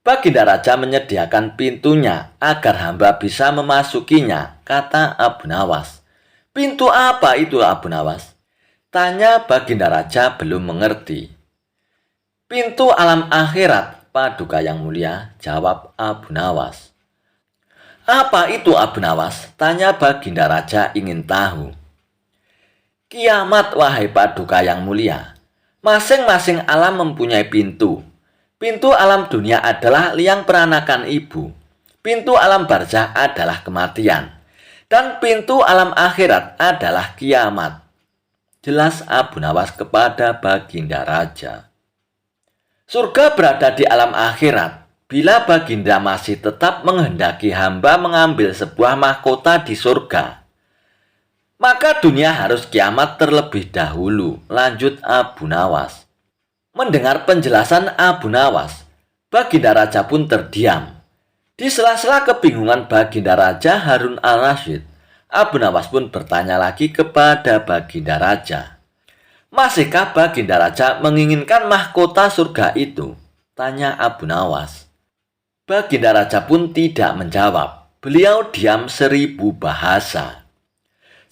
Baginda Raja menyediakan pintunya agar hamba bisa memasukinya, kata Abu Nawas. Pintu apa itu, Abu Nawas? Tanya Baginda Raja belum mengerti. Pintu alam akhirat, Paduka yang mulia, jawab Abu Nawas. Apa itu, Abu Nawas? Tanya Baginda Raja ingin tahu. Kiamat, wahai Paduka yang mulia. Masing-masing alam mempunyai pintu. Pintu alam dunia adalah liang peranakan ibu. Pintu alam barzah adalah kematian. Dan pintu alam akhirat adalah kiamat. Jelas Abu Nawas kepada Baginda Raja. Surga berada di alam akhirat. Bila Baginda masih tetap menghendaki hamba mengambil sebuah mahkota di surga, maka dunia harus kiamat terlebih dahulu, lanjut Abu Nawas. Mendengar penjelasan Abu Nawas, Baginda Raja pun terdiam. Di sela-sela kebingungan Baginda Raja Harun al-Rasyid, Abu Nawas pun bertanya lagi kepada Baginda Raja. Masihkah Baginda Raja menginginkan mahkota surga itu? Tanya Abu Nawas. Baginda Raja pun tidak menjawab. Beliau diam 1000 bahasa.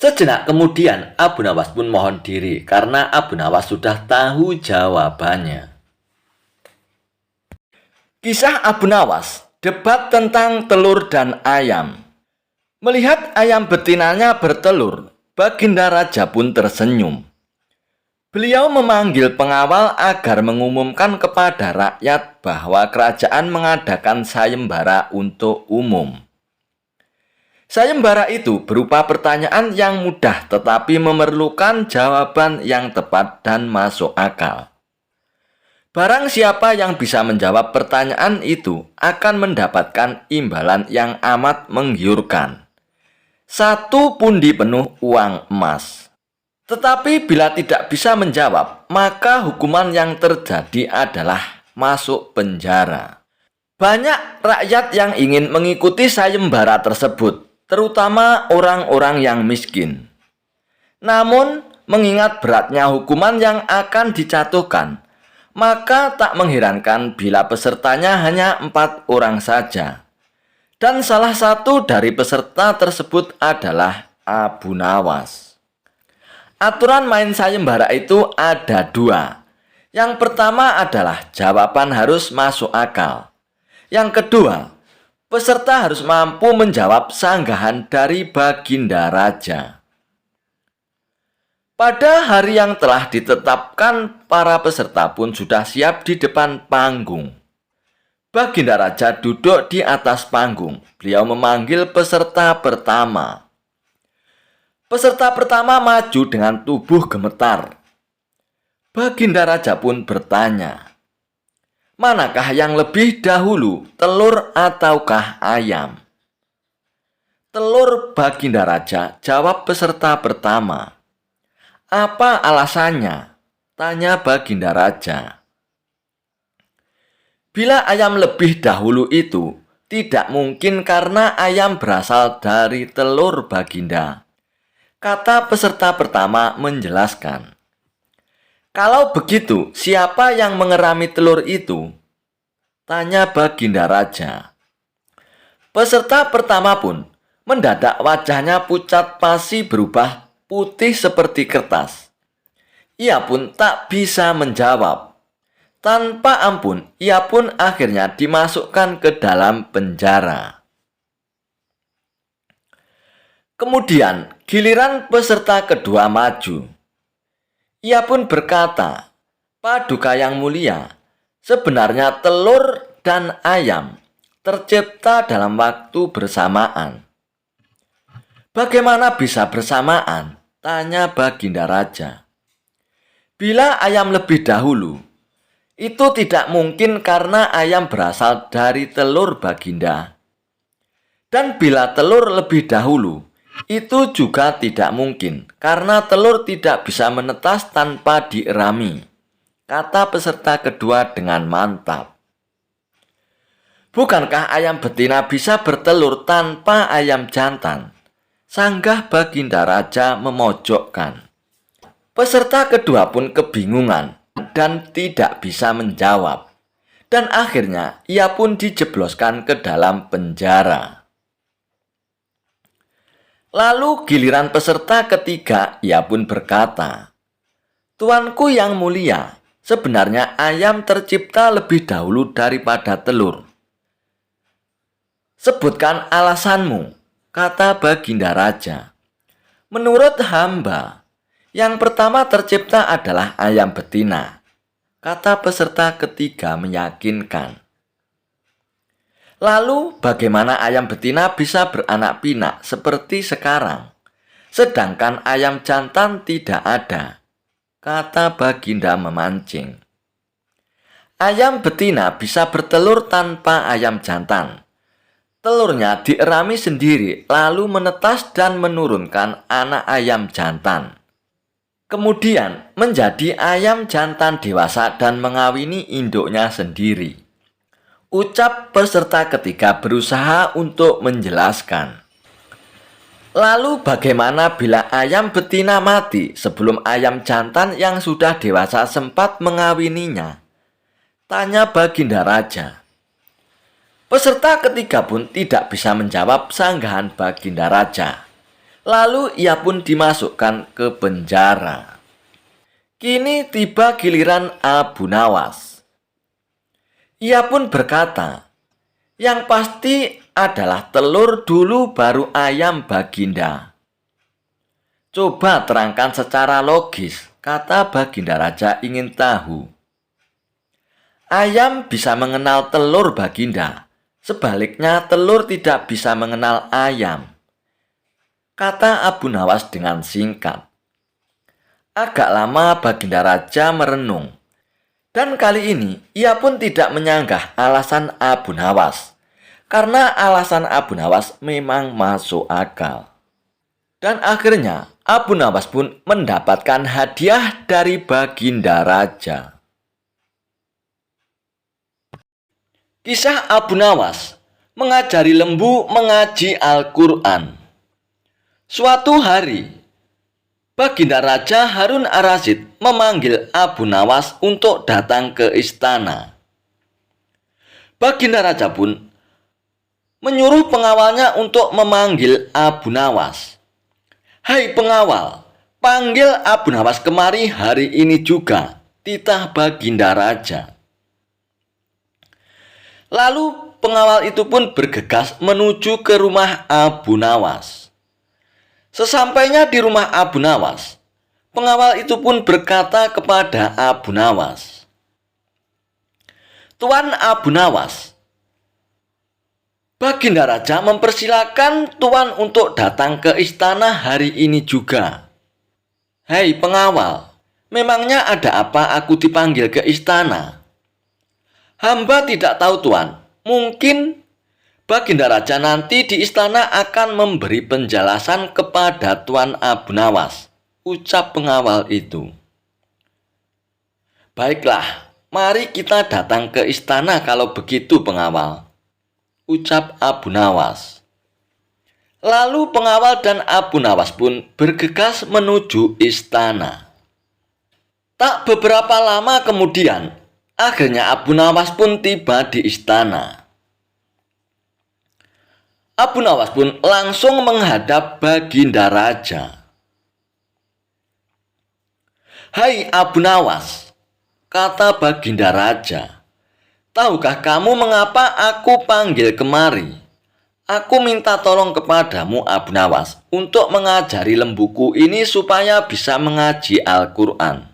Sejenak kemudian Abu Nawas pun mohon diri karena Abu Nawas sudah tahu jawabannya. Kisah Abu Nawas, debat tentang telur dan ayam. Melihat ayam betinanya bertelur, Baginda Raja pun tersenyum. Beliau memanggil pengawal agar mengumumkan kepada rakyat bahwa kerajaan mengadakan sayembara untuk umum. Sayembara itu berupa pertanyaan yang mudah tetapi memerlukan jawaban yang tepat dan masuk akal. Barang siapa yang bisa menjawab pertanyaan itu akan mendapatkan imbalan yang amat menggiurkan. 1 pundi penuh uang emas. Tetapi bila tidak bisa menjawab, maka hukuman yang terjadi adalah masuk penjara. Banyak rakyat yang ingin mengikuti sayembara tersebut, terutama orang-orang yang miskin. Namun, mengingat beratnya hukuman yang akan dijatuhkan, maka tak mengherankan bila pesertanya hanya 4 orang saja. Dan salah satu dari peserta tersebut adalah Abu Nawas. Aturan main sayembara itu ada 2. Yang pertama adalah jawaban harus masuk akal. Yang kedua, peserta harus mampu menjawab sanggahan dari Baginda Raja. Pada hari yang telah ditetapkan, para peserta pun sudah siap di depan panggung. Baginda Raja duduk di atas panggung. Beliau memanggil peserta pertama. Peserta pertama maju dengan tubuh gemetar. Baginda Raja pun bertanya, manakah yang lebih dahulu, telur ataukah ayam? Telur, Baginda Raja, jawab peserta pertama. Apa alasannya? Tanya Baginda Raja. Bila ayam lebih dahulu itu, tidak mungkin karena ayam berasal dari telur, Baginda. Kata peserta pertama menjelaskan. Kalau begitu, siapa yang mengerami telur itu? Tanya Baginda Raja. Peserta pertama pun mendadak wajahnya pucat pasi berubah putih seperti kertas. Ia pun tak bisa menjawab. Tanpa ampun, ia pun akhirnya dimasukkan ke dalam penjara. Kemudian, giliran peserta kedua maju. Ia pun berkata, Paduka yang mulia, sebenarnya telur dan ayam tercipta dalam waktu bersamaan. Bagaimana bisa bersamaan? Tanya Baginda Raja. Bila ayam lebih dahulu, itu tidak mungkin karena ayam berasal dari telur, Baginda. Dan bila telur lebih dahulu, itu juga tidak mungkin, karena telur tidak bisa menetas tanpa dierami, kata peserta kedua dengan mantap. Bukankah ayam betina bisa bertelur tanpa ayam jantan? Sanggah Baginda Raja memojokkan. Peserta kedua pun kebingungan dan tidak bisa menjawab. Dan akhirnya ia pun dijebloskan ke dalam penjara. Lalu giliran peserta ketiga, ia pun berkata, "Tuanku yang mulia, sebenarnya ayam tercipta lebih dahulu daripada telur. Sebutkan alasanmu," kata Baginda Raja. "Menurut hamba, yang pertama tercipta adalah ayam betina," kata peserta ketiga meyakinkan. "Lalu bagaimana ayam betina bisa beranak pinak seperti sekarang, sedangkan ayam jantan tidak ada?" kata Baginda memancing. "Ayam betina bisa bertelur tanpa ayam jantan. Telurnya dierami sendiri lalu menetas dan menurunkan anak ayam jantan. Kemudian menjadi ayam jantan dewasa dan mengawini induknya sendiri," ucap peserta ketiga berusaha untuk menjelaskan. "Lalu bagaimana bila ayam betina mati sebelum ayam jantan yang sudah dewasa sempat mengawininya?" tanya Baginda Raja. Peserta ketiga pun tidak bisa menjawab sanggahan Baginda Raja. Lalu ia pun dimasukkan ke penjara. Kini tiba giliran Abu Nawas. Ia pun berkata, "Yang pasti adalah telur dulu baru ayam Baginda." "Coba terangkan secara logis," kata Baginda Raja ingin tahu. "Ayam bisa mengenal telur Baginda, sebaliknya telur tidak bisa mengenal ayam," kata Abu Nawas dengan singkat. Agak lama Baginda Raja merenung. Dan kali ini ia pun tidak menyanggah alasan Abu Nawas, karena alasan Abu Nawas memang masuk akal. Dan akhirnya Abu Nawas pun mendapatkan hadiah dari Baginda Raja. Kisah Abu Nawas mengajari lembu mengaji Al-Quran. Suatu hari, Baginda Raja Harun Ar-Rasyid memanggil Abu Nawas untuk datang ke istana. Baginda Raja pun menyuruh pengawalnya untuk memanggil Abu Nawas. "Hai pengawal, panggil Abu Nawas kemari hari ini juga," titah Baginda Raja. Lalu pengawal itu pun bergegas menuju ke rumah Abu Nawas. Sesampainya di rumah Abu Nawas, pengawal itu pun berkata kepada Abu Nawas, "Tuan Abu Nawas, Baginda Raja mempersilakan Tuan untuk datang ke istana hari ini juga." "Hei pengawal, memangnya ada apa aku dipanggil ke istana?" "Hamba tidak tahu Tuan, mungkin Baginda Raja nanti di istana akan memberi penjelasan kepada Tuan Abu Nawas," ucap pengawal itu. "Baiklah, mari kita datang ke istana kalau begitu pengawal," ucap Abu Nawas. Lalu pengawal dan Abu Nawas pun bergegas menuju istana. Tak beberapa lama kemudian, akhirnya Abu Nawas pun tiba di istana. Abu Nawas pun langsung menghadap Baginda Raja. "Hai Abu Nawas," kata Baginda Raja, "tahukah kamu mengapa aku panggil kemari? Aku minta tolong kepadamu Abu Nawas untuk mengajari lembuku ini supaya bisa mengaji Al-Quran.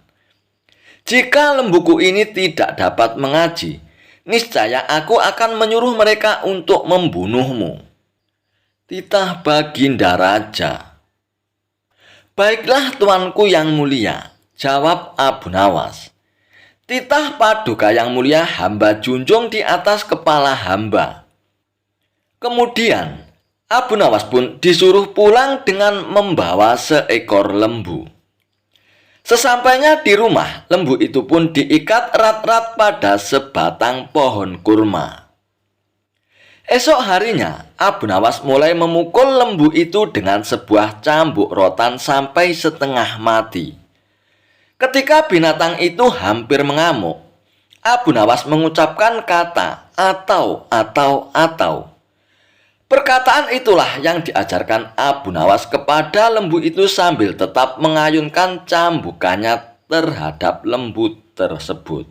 Jika lembuku ini tidak dapat mengaji, niscaya aku akan menyuruh mereka untuk membunuhmu," titah Baginda Raja. "Baiklah tuanku yang mulia," jawab Abu Nawas. "Titah paduka yang mulia hamba junjung di atas kepala hamba." Kemudian Abu Nawas pun disuruh pulang dengan membawa seekor lembu. Sesampainya di rumah, lembu itu pun diikat erat-erat pada sebatang pohon kurma. Esok harinya, Abu Nawas mulai memukul lembu itu dengan sebuah cambuk rotan sampai setengah mati. Ketika binatang itu hampir mengamuk, Abu Nawas mengucapkan kata atau. Perkataan itulah yang diajarkan Abu Nawas kepada lembu itu sambil tetap mengayunkan cambukannya terhadap lembu tersebut.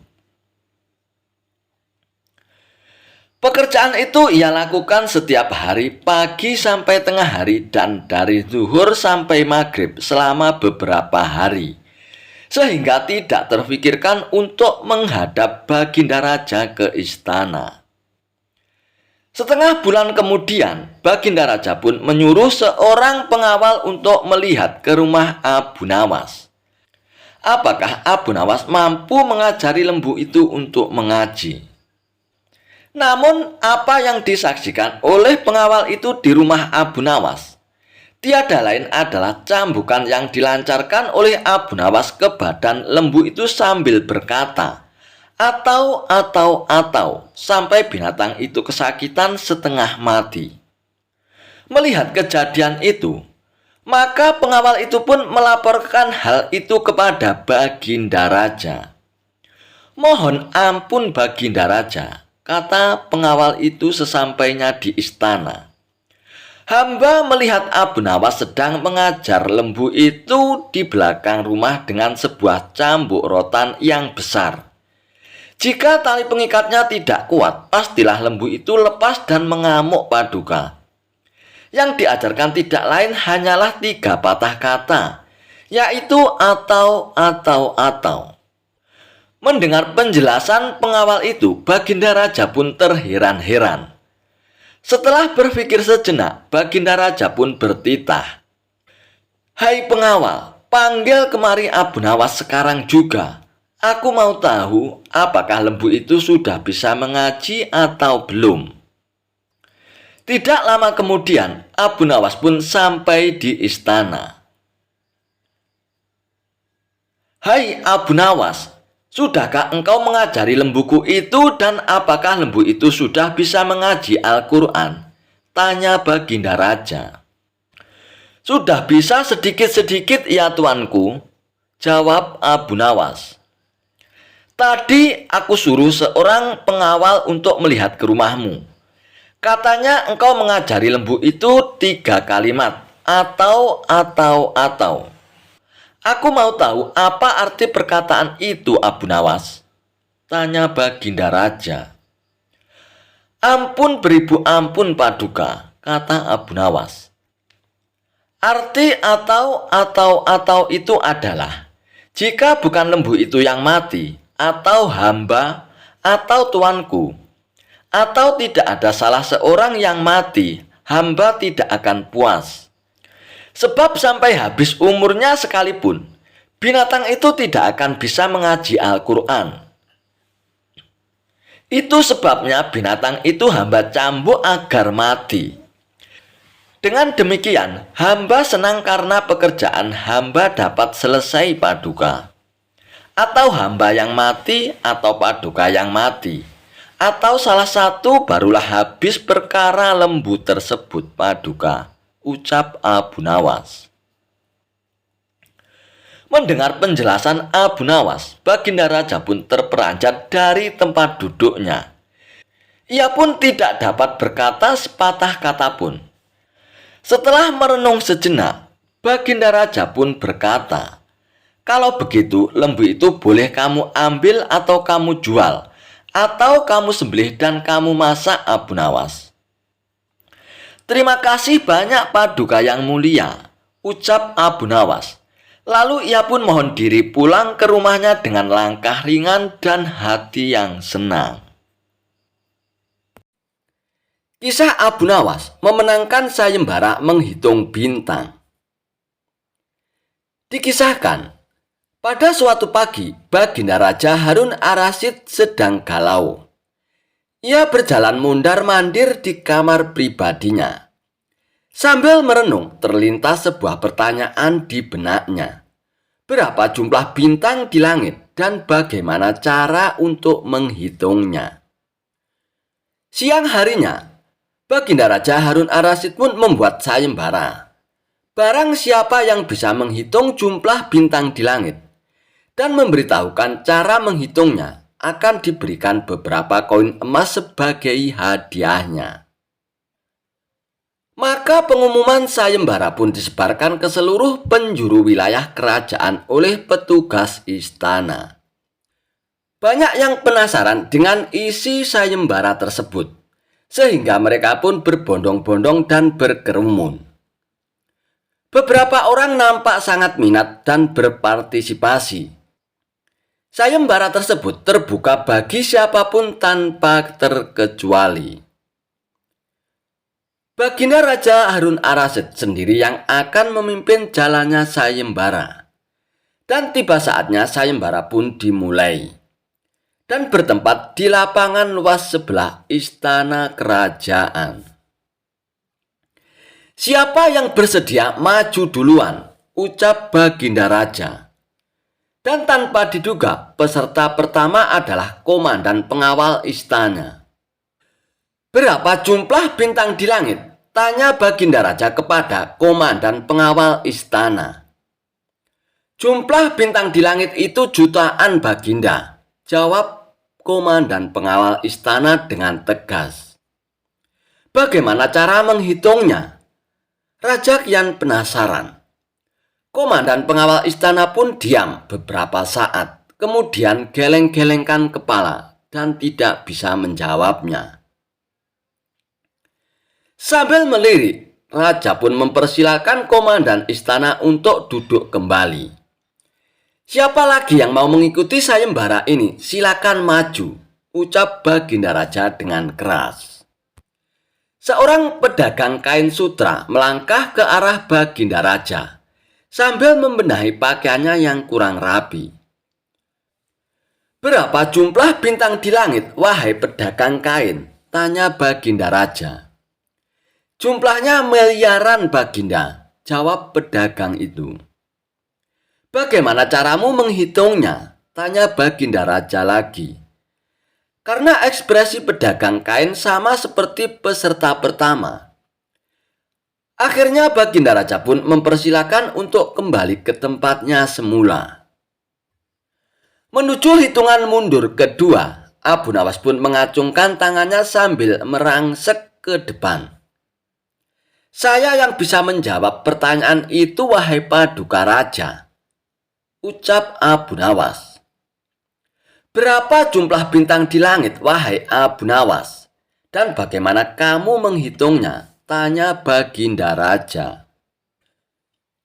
Pekerjaan itu ia lakukan setiap hari pagi sampai tengah hari dan dari zuhur sampai maghrib selama beberapa hari. Sehingga tidak terfikirkan untuk menghadap Baginda Raja ke istana. Setengah bulan kemudian, Baginda Raja pun menyuruh seorang pengawal untuk melihat ke rumah Abu Nawas. Apakah Abu Nawas mampu mengajari lembu itu untuk mengaji? Namun, apa yang disaksikan oleh pengawal itu di rumah Abu Nawas tiada lain adalah cambukan yang dilancarkan oleh Abu Nawas ke badan lembu itu sambil berkata, atau, sampai binatang itu kesakitan setengah mati. Melihat kejadian itu, maka pengawal itu pun melaporkan hal itu kepada Baginda Raja. Mohon ampun Baginda Raja, kata pengawal itu sesampainya di istana. Hamba melihat Abu Nawas sedang mengajar lembu itu di belakang rumah dengan sebuah cambuk rotan yang besar. Jika tali pengikatnya tidak kuat, pastilah lembu itu lepas dan mengamuk Paduka. Yang diajarkan tidak lain hanyalah 3 patah kata, yaitu atau. Mendengar penjelasan pengawal itu, Baginda Raja pun terheran-heran. Setelah berpikir sejenak, Baginda Raja pun bertitah. Hai pengawal, panggil kemari Abu Nawas sekarang juga. Aku mau tahu apakah lembu itu sudah bisa mengaji atau belum. Tidak lama kemudian, Abu Nawas pun sampai di istana. Hai Abu Nawas, sudahkah engkau mengajari lembuku itu dan apakah lembu itu sudah bisa mengaji Al-Quran? Tanya Baginda Raja. Sudah bisa sedikit-sedikit ya tuanku, jawab Abu Nawas. Tadi aku suruh seorang pengawal untuk melihat ke rumahmu. Katanya engkau mengajari lembu itu 3 kalimat, atau. Aku mau tahu apa arti perkataan itu Abu Nawas? Tanya Baginda Raja. Ampun beribu ampun Paduka, kata Abu Nawas. Arti atau itu adalah, jika bukan lembu itu yang mati, atau hamba, atau tuanku, atau tidak ada salah seorang yang mati, hamba tidak akan puas. Sebab sampai habis umurnya sekalipun, binatang itu tidak akan bisa mengaji Al-Quran. Itu sebabnya binatang itu hamba cambuk agar mati. Dengan demikian, hamba senang karena pekerjaan hamba dapat selesai Paduka. Atau hamba yang mati atau Paduka yang mati, atau salah satu barulah habis perkara lembu tersebut Paduka, ucap Abu Nawas. Mendengar penjelasan Abu Nawas, Baginda Raja pun terperanjat dari tempat duduknya. Ia pun tidak dapat berkata sepatah kata pun. Setelah merenung sejenak, Baginda Raja pun berkata, kalau begitu, lembu itu boleh kamu ambil atau kamu jual, atau kamu sembelih dan kamu masak Abu Nawas. Terima kasih banyak Paduka yang mulia, ucap Abu Nawas. Lalu ia pun mohon diri pulang ke rumahnya dengan langkah ringan dan hati yang senang. Kisah Abu Nawas memenangkan sayembara menghitung bintang. Dikisahkan, pada suatu pagi, Baginda Raja Harun Ar-Rasyid sedang galau. Ia berjalan mondar-mandir di kamar pribadinya. Sambil merenung, terlintas sebuah pertanyaan di benaknya. Berapa jumlah bintang di langit dan bagaimana cara untuk menghitungnya? Siang harinya, Baginda Raja Harun Ar-Rasyid pun membuat sayembara. Barang siapa yang bisa menghitung jumlah bintang di langit dan memberitahukan cara menghitungnya, akan diberikan beberapa koin emas sebagai hadiahnya. Maka pengumuman sayembara pun disebarkan ke seluruh penjuru wilayah kerajaan oleh petugas istana. Banyak yang penasaran dengan isi sayembara tersebut, sehingga mereka pun berbondong-bondong dan berkerumun. Beberapa orang nampak sangat minat dan berpartisipasi. Sayembara tersebut terbuka bagi siapapun tanpa terkecuali. Baginda Raja Harun Ar-Rasyid sendiri yang akan memimpin jalannya sayembara. Dan tiba saatnya sayembara pun dimulai. Dan bertempat di lapangan luas sebelah istana kerajaan. "Siapa yang bersedia maju duluan?" ucap Baginda Raja. Dan tanpa diduga, peserta pertama adalah komandan pengawal istana. "Berapa jumlah bintang di langit?" tanya Baginda Raja kepada komandan pengawal istana. "Jumlah bintang di langit itu jutaan, Baginda," jawab komandan pengawal istana dengan tegas. "Bagaimana cara menghitungnya?" Raja kian penasaran. Komandan pengawal istana pun diam beberapa saat, kemudian geleng-gelengkan kepala dan tidak bisa menjawabnya. Sambil melirik, Raja pun mempersilakan komandan istana untuk duduk kembali. "Siapa lagi yang mau mengikuti sayembara ini? Silakan maju," ucap Baginda Raja dengan keras. Seorang pedagang kain sutra melangkah ke arah Baginda Raja sambil membenahi pakaiannya yang kurang rapi. "Berapa jumlah bintang di langit, wahai pedagang kain?" tanya Baginda Raja. "Jumlahnya miliaran, Baginda," jawab pedagang itu. "Bagaimana caramu menghitungnya?" tanya Baginda Raja lagi. Karena ekspresi pedagang kain sama seperti peserta pertama. Akhirnya Baginda Raja pun mempersilakan untuk kembali ke tempatnya semula. Menuju hitungan mundur kedua, Abu Nawas pun mengacungkan tangannya sambil merangsek ke depan. "Saya yang bisa menjawab pertanyaan itu, wahai Paduka Raja," ucap Abu Nawas. "Berapa jumlah bintang di langit, wahai Abu Nawas? Dan bagaimana kamu menghitungnya?" tanya Baginda Raja.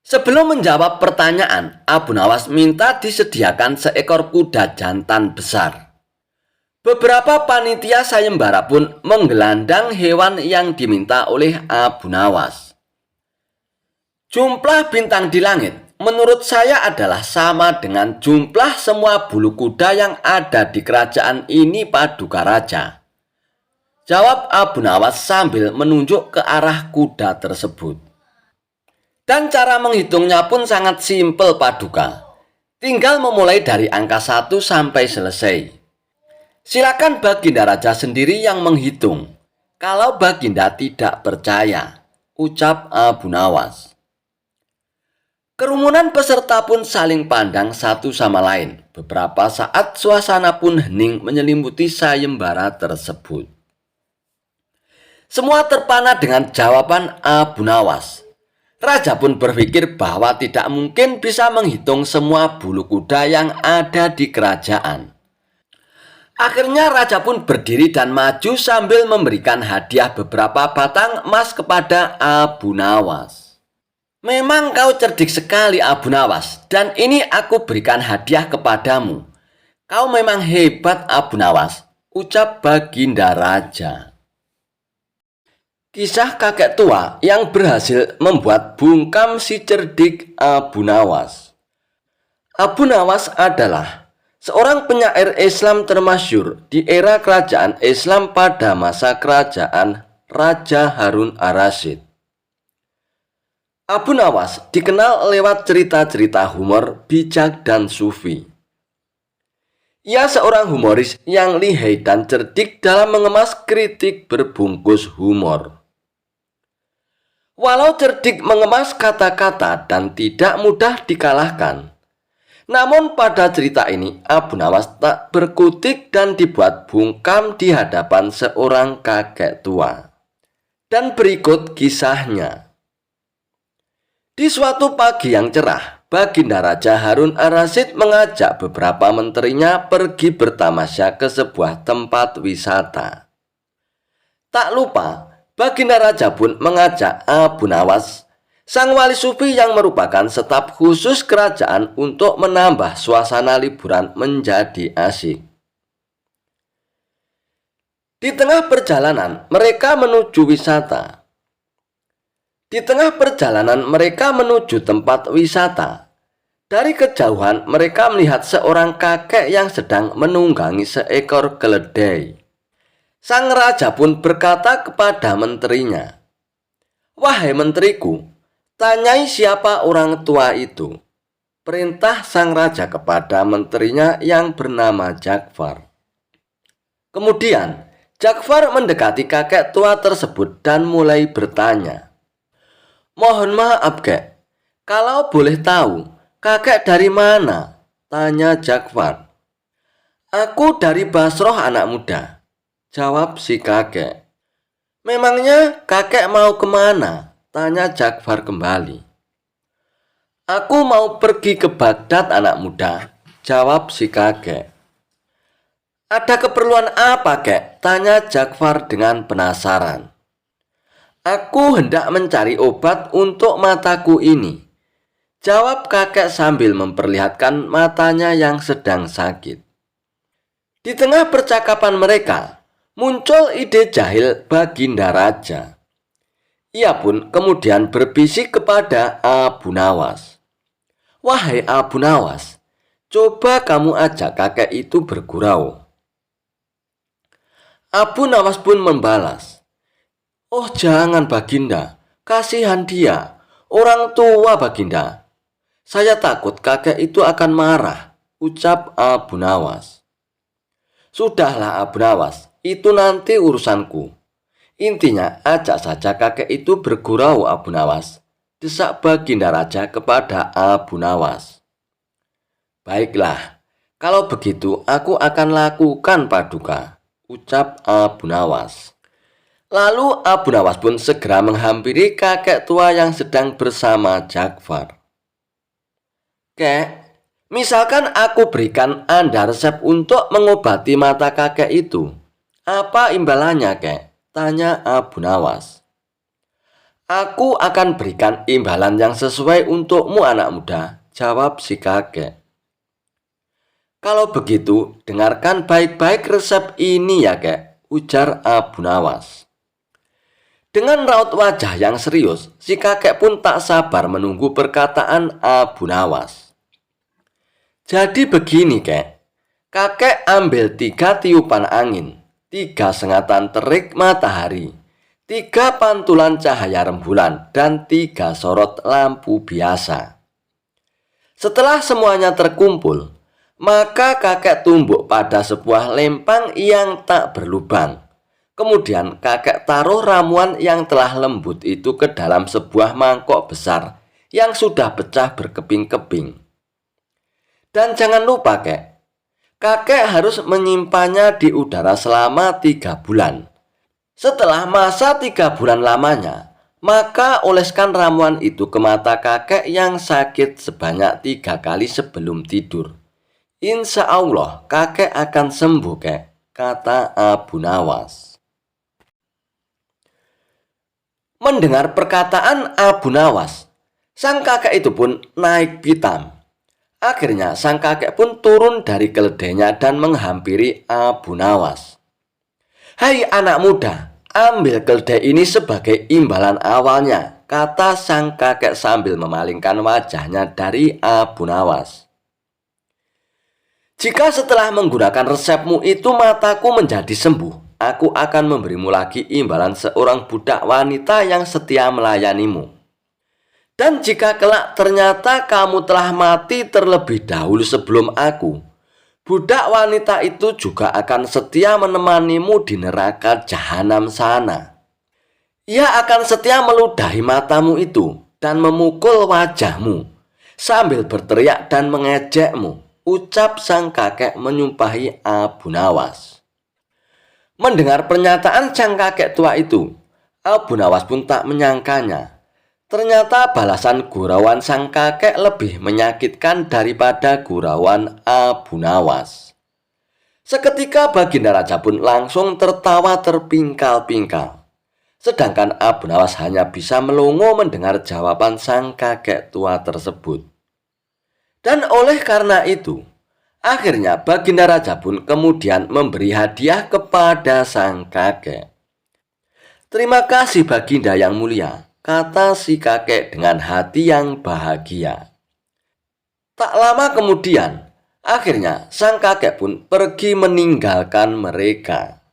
Sebelum menjawab pertanyaan, Abu Nawas minta disediakan seekor kuda jantan besar. Beberapa panitia sayembara pun menggelandang hewan yang diminta oleh Abu Nawas. "Jumlah bintang di langit menurut saya adalah sama dengan jumlah semua bulu kuda yang ada di kerajaan ini, Paduka Raja," jawab Abu Nawas sambil menunjuk ke arah kuda tersebut. "Dan cara menghitungnya pun sangat simpel, Paduka. Tinggal memulai dari angka 1 sampai selesai. Silakan Baginda Raja sendiri yang menghitung, kalau Baginda tidak percaya," ucap Abu Nawas. Kerumunan peserta pun saling pandang satu sama lain. Beberapa saat suasana pun hening menyelimuti sayembara tersebut. Semua terpana dengan jawaban Abu Nawas. Raja pun berpikir bahwa tidak mungkin bisa menghitung semua bulu kuda yang ada di kerajaan. Akhirnya Raja pun berdiri dan maju sambil memberikan hadiah beberapa batang emas kepada Abu Nawas. "Memang kau cerdik sekali, Abu Nawas, dan ini aku berikan hadiah kepadamu. Kau memang hebat, Abu Nawas," ucap Baginda Raja. Kisah kakek tua yang berhasil membuat bungkam si cerdik Abu Nawas. Abu Nawas adalah seorang penyair Islam termasyhur di era kerajaan Islam pada masa kerajaan Raja Harun Ar-Rasyid. Abu Nawas dikenal lewat cerita-cerita humor, bijak, dan sufi. Ia seorang humoris yang lihai dan cerdik dalam mengemas kritik berbungkus humor. Walau cerdik mengemas kata-kata dan tidak mudah dikalahkan, namun pada cerita ini Abu Nawas tak berkutik dan dibuat bungkam di hadapan seorang kakek tua. Dan berikut kisahnya. Di suatu pagi yang cerah, Baginda Raja Harun ar-Rasyid mengajak beberapa menterinya pergi bertamasya ke sebuah tempat wisata. Tak lupa, Baginda Raja pun mengajak Abu Nawas, sang wali sufi yang merupakan staf khusus kerajaan, untuk menambah suasana liburan menjadi asyik. Di tengah perjalanan mereka menuju wisata. Di tengah perjalanan mereka menuju tempat wisata. Dari kejauhan mereka melihat seorang kakek yang sedang menunggangi seekor keledai. Sang raja pun berkata kepada menterinya, "Wahai menteriku, tanyai siapa orang tua itu." Perintah sang raja kepada menterinya yang bernama Ja'far. Kemudian Ja'far mendekati kakek tua tersebut dan mulai bertanya, "Mohon maaf kek, kalau boleh tahu, kakek dari mana?" tanya Ja'far. "Aku dari Basroh anak muda," jawab si kakek. "Memangnya kakek mau kemana?" tanya Ja'far kembali. "Aku mau pergi ke Baghdad anak muda," jawab si kakek. "Ada keperluan apa kek?" tanya Ja'far dengan penasaran. "Aku hendak mencari obat untuk mataku ini," jawab kakek sambil memperlihatkan matanya yang sedang sakit. Di tengah percakapan mereka, muncul ide jahil Baginda Raja. Ia pun kemudian berbisik kepada Abu Nawas, "Wahai Abu Nawas, coba kamu ajak kakek itu bergurau." Abu Nawas pun membalas, "Oh jangan Baginda, kasihan dia, orang tua Baginda. Saya takut kakek itu akan marah," ucap Abu Nawas. "Sudahlah Abu Nawas, itu nanti urusanku. Intinya ajak saja kakek itu bergurau Abu Nawas," desak Baginda Raja kepada Abu Nawas. "Baiklah, kalau begitu aku akan lakukan Paduka," ucap Abu Nawas. Lalu Abu Nawas pun segera menghampiri kakek tua yang sedang bersama Ja'far. "Kek, misalkan aku berikan Anda resep untuk mengobati mata kakek itu, apa imbalannya kek?" tanya Abu Nawas. "Aku akan berikan imbalan yang sesuai untukmu anak muda," jawab si kakek. "Kalau begitu, dengarkan baik-baik resep ini ya kek," ujar Abu Nawas. Dengan raut wajah yang serius, si kakek pun tak sabar menunggu perkataan Abu Nawas. "Jadi begini kek, kakek ambil 3 tiupan angin, 3 sengatan terik matahari, 3 pantulan cahaya rembulan, dan 3 sorot lampu biasa. Setelah semuanya terkumpul, maka kakek tumbuk pada sebuah lempang yang tak berlubang. Kemudian kakek taruh ramuan yang telah lembut itu ke dalam sebuah mangkok besar yang sudah pecah berkeping-keping. Dan jangan lupa kakek harus menyimpannya di udara selama 3 bulan. Setelah masa 3 bulan lamanya, maka oleskan ramuan itu ke mata kakek yang sakit sebanyak 3 kali sebelum tidur. Insya Allah kakek akan sembuh kek," kata Abu Nawas. Mendengar perkataan Abu Nawas, sang kakek itu pun naik pitam. Akhirnya sang kakek pun turun dari keledainya dan menghampiri Abu Nawas. "Hai anak muda, ambil keledai ini sebagai imbalan awalnya," kata sang kakek sambil memalingkan wajahnya dari Abu Nawas. "Jika setelah menggunakan resepmu itu mataku menjadi sembuh, aku akan memberimu lagi imbalan seorang budak wanita yang setia melayanimu. Dan jika kelak ternyata kamu telah mati terlebih dahulu sebelum aku, Budak wanita itu juga akan setia menemanimu di neraka jahanam sana. Ia akan setia meludahi matamu itu dan memukul wajahmu sambil berteriak dan mengejekmu, ucap sang kakek menyumpahi Abu Nawas. Mendengar pernyataan sang kakek tua itu, Abu Nawas pun tak menyangkanya. Ternyata balasan gurauan sang kakek lebih menyakitkan daripada gurauan Abu Nawas. Seketika Baginda Raja pun langsung tertawa terpingkal-pingkal. Sedangkan Abu Nawas hanya bisa melongo mendengar jawaban sang kakek tua tersebut. Dan oleh karena itu, akhirnya Baginda Raja pun kemudian memberi hadiah kepada sang kakek. "Terima kasih Baginda yang mulia," kata si kakek dengan hati yang bahagia. Tak lama kemudian, akhirnya sang kakek pun pergi meninggalkan mereka.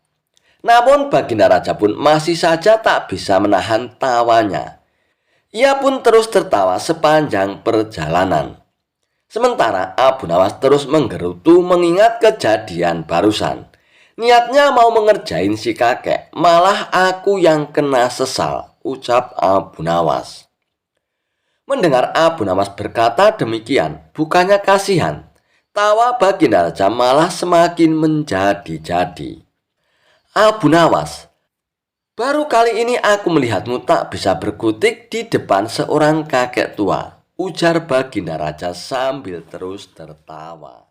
Namun Baginda Raja pun masih saja tak bisa menahan tawanya. Ia pun terus tertawa sepanjang perjalanan. Sementara Abu Nawas terus menggerutu mengingat kejadian barusan. Niatnya mau mengerjain si kakek, malah aku yang kena sesal, ucap Abu Nawas. Mendengar Abu Nawas berkata demikian, bukannya kasihan, tawa Baginda Raja malah semakin menjadi-jadi. "Abu Nawas, baru kali ini aku melihatmu tak bisa berkutik di depan seorang kakek tua," ujar Baginda Raja sambil terus tertawa.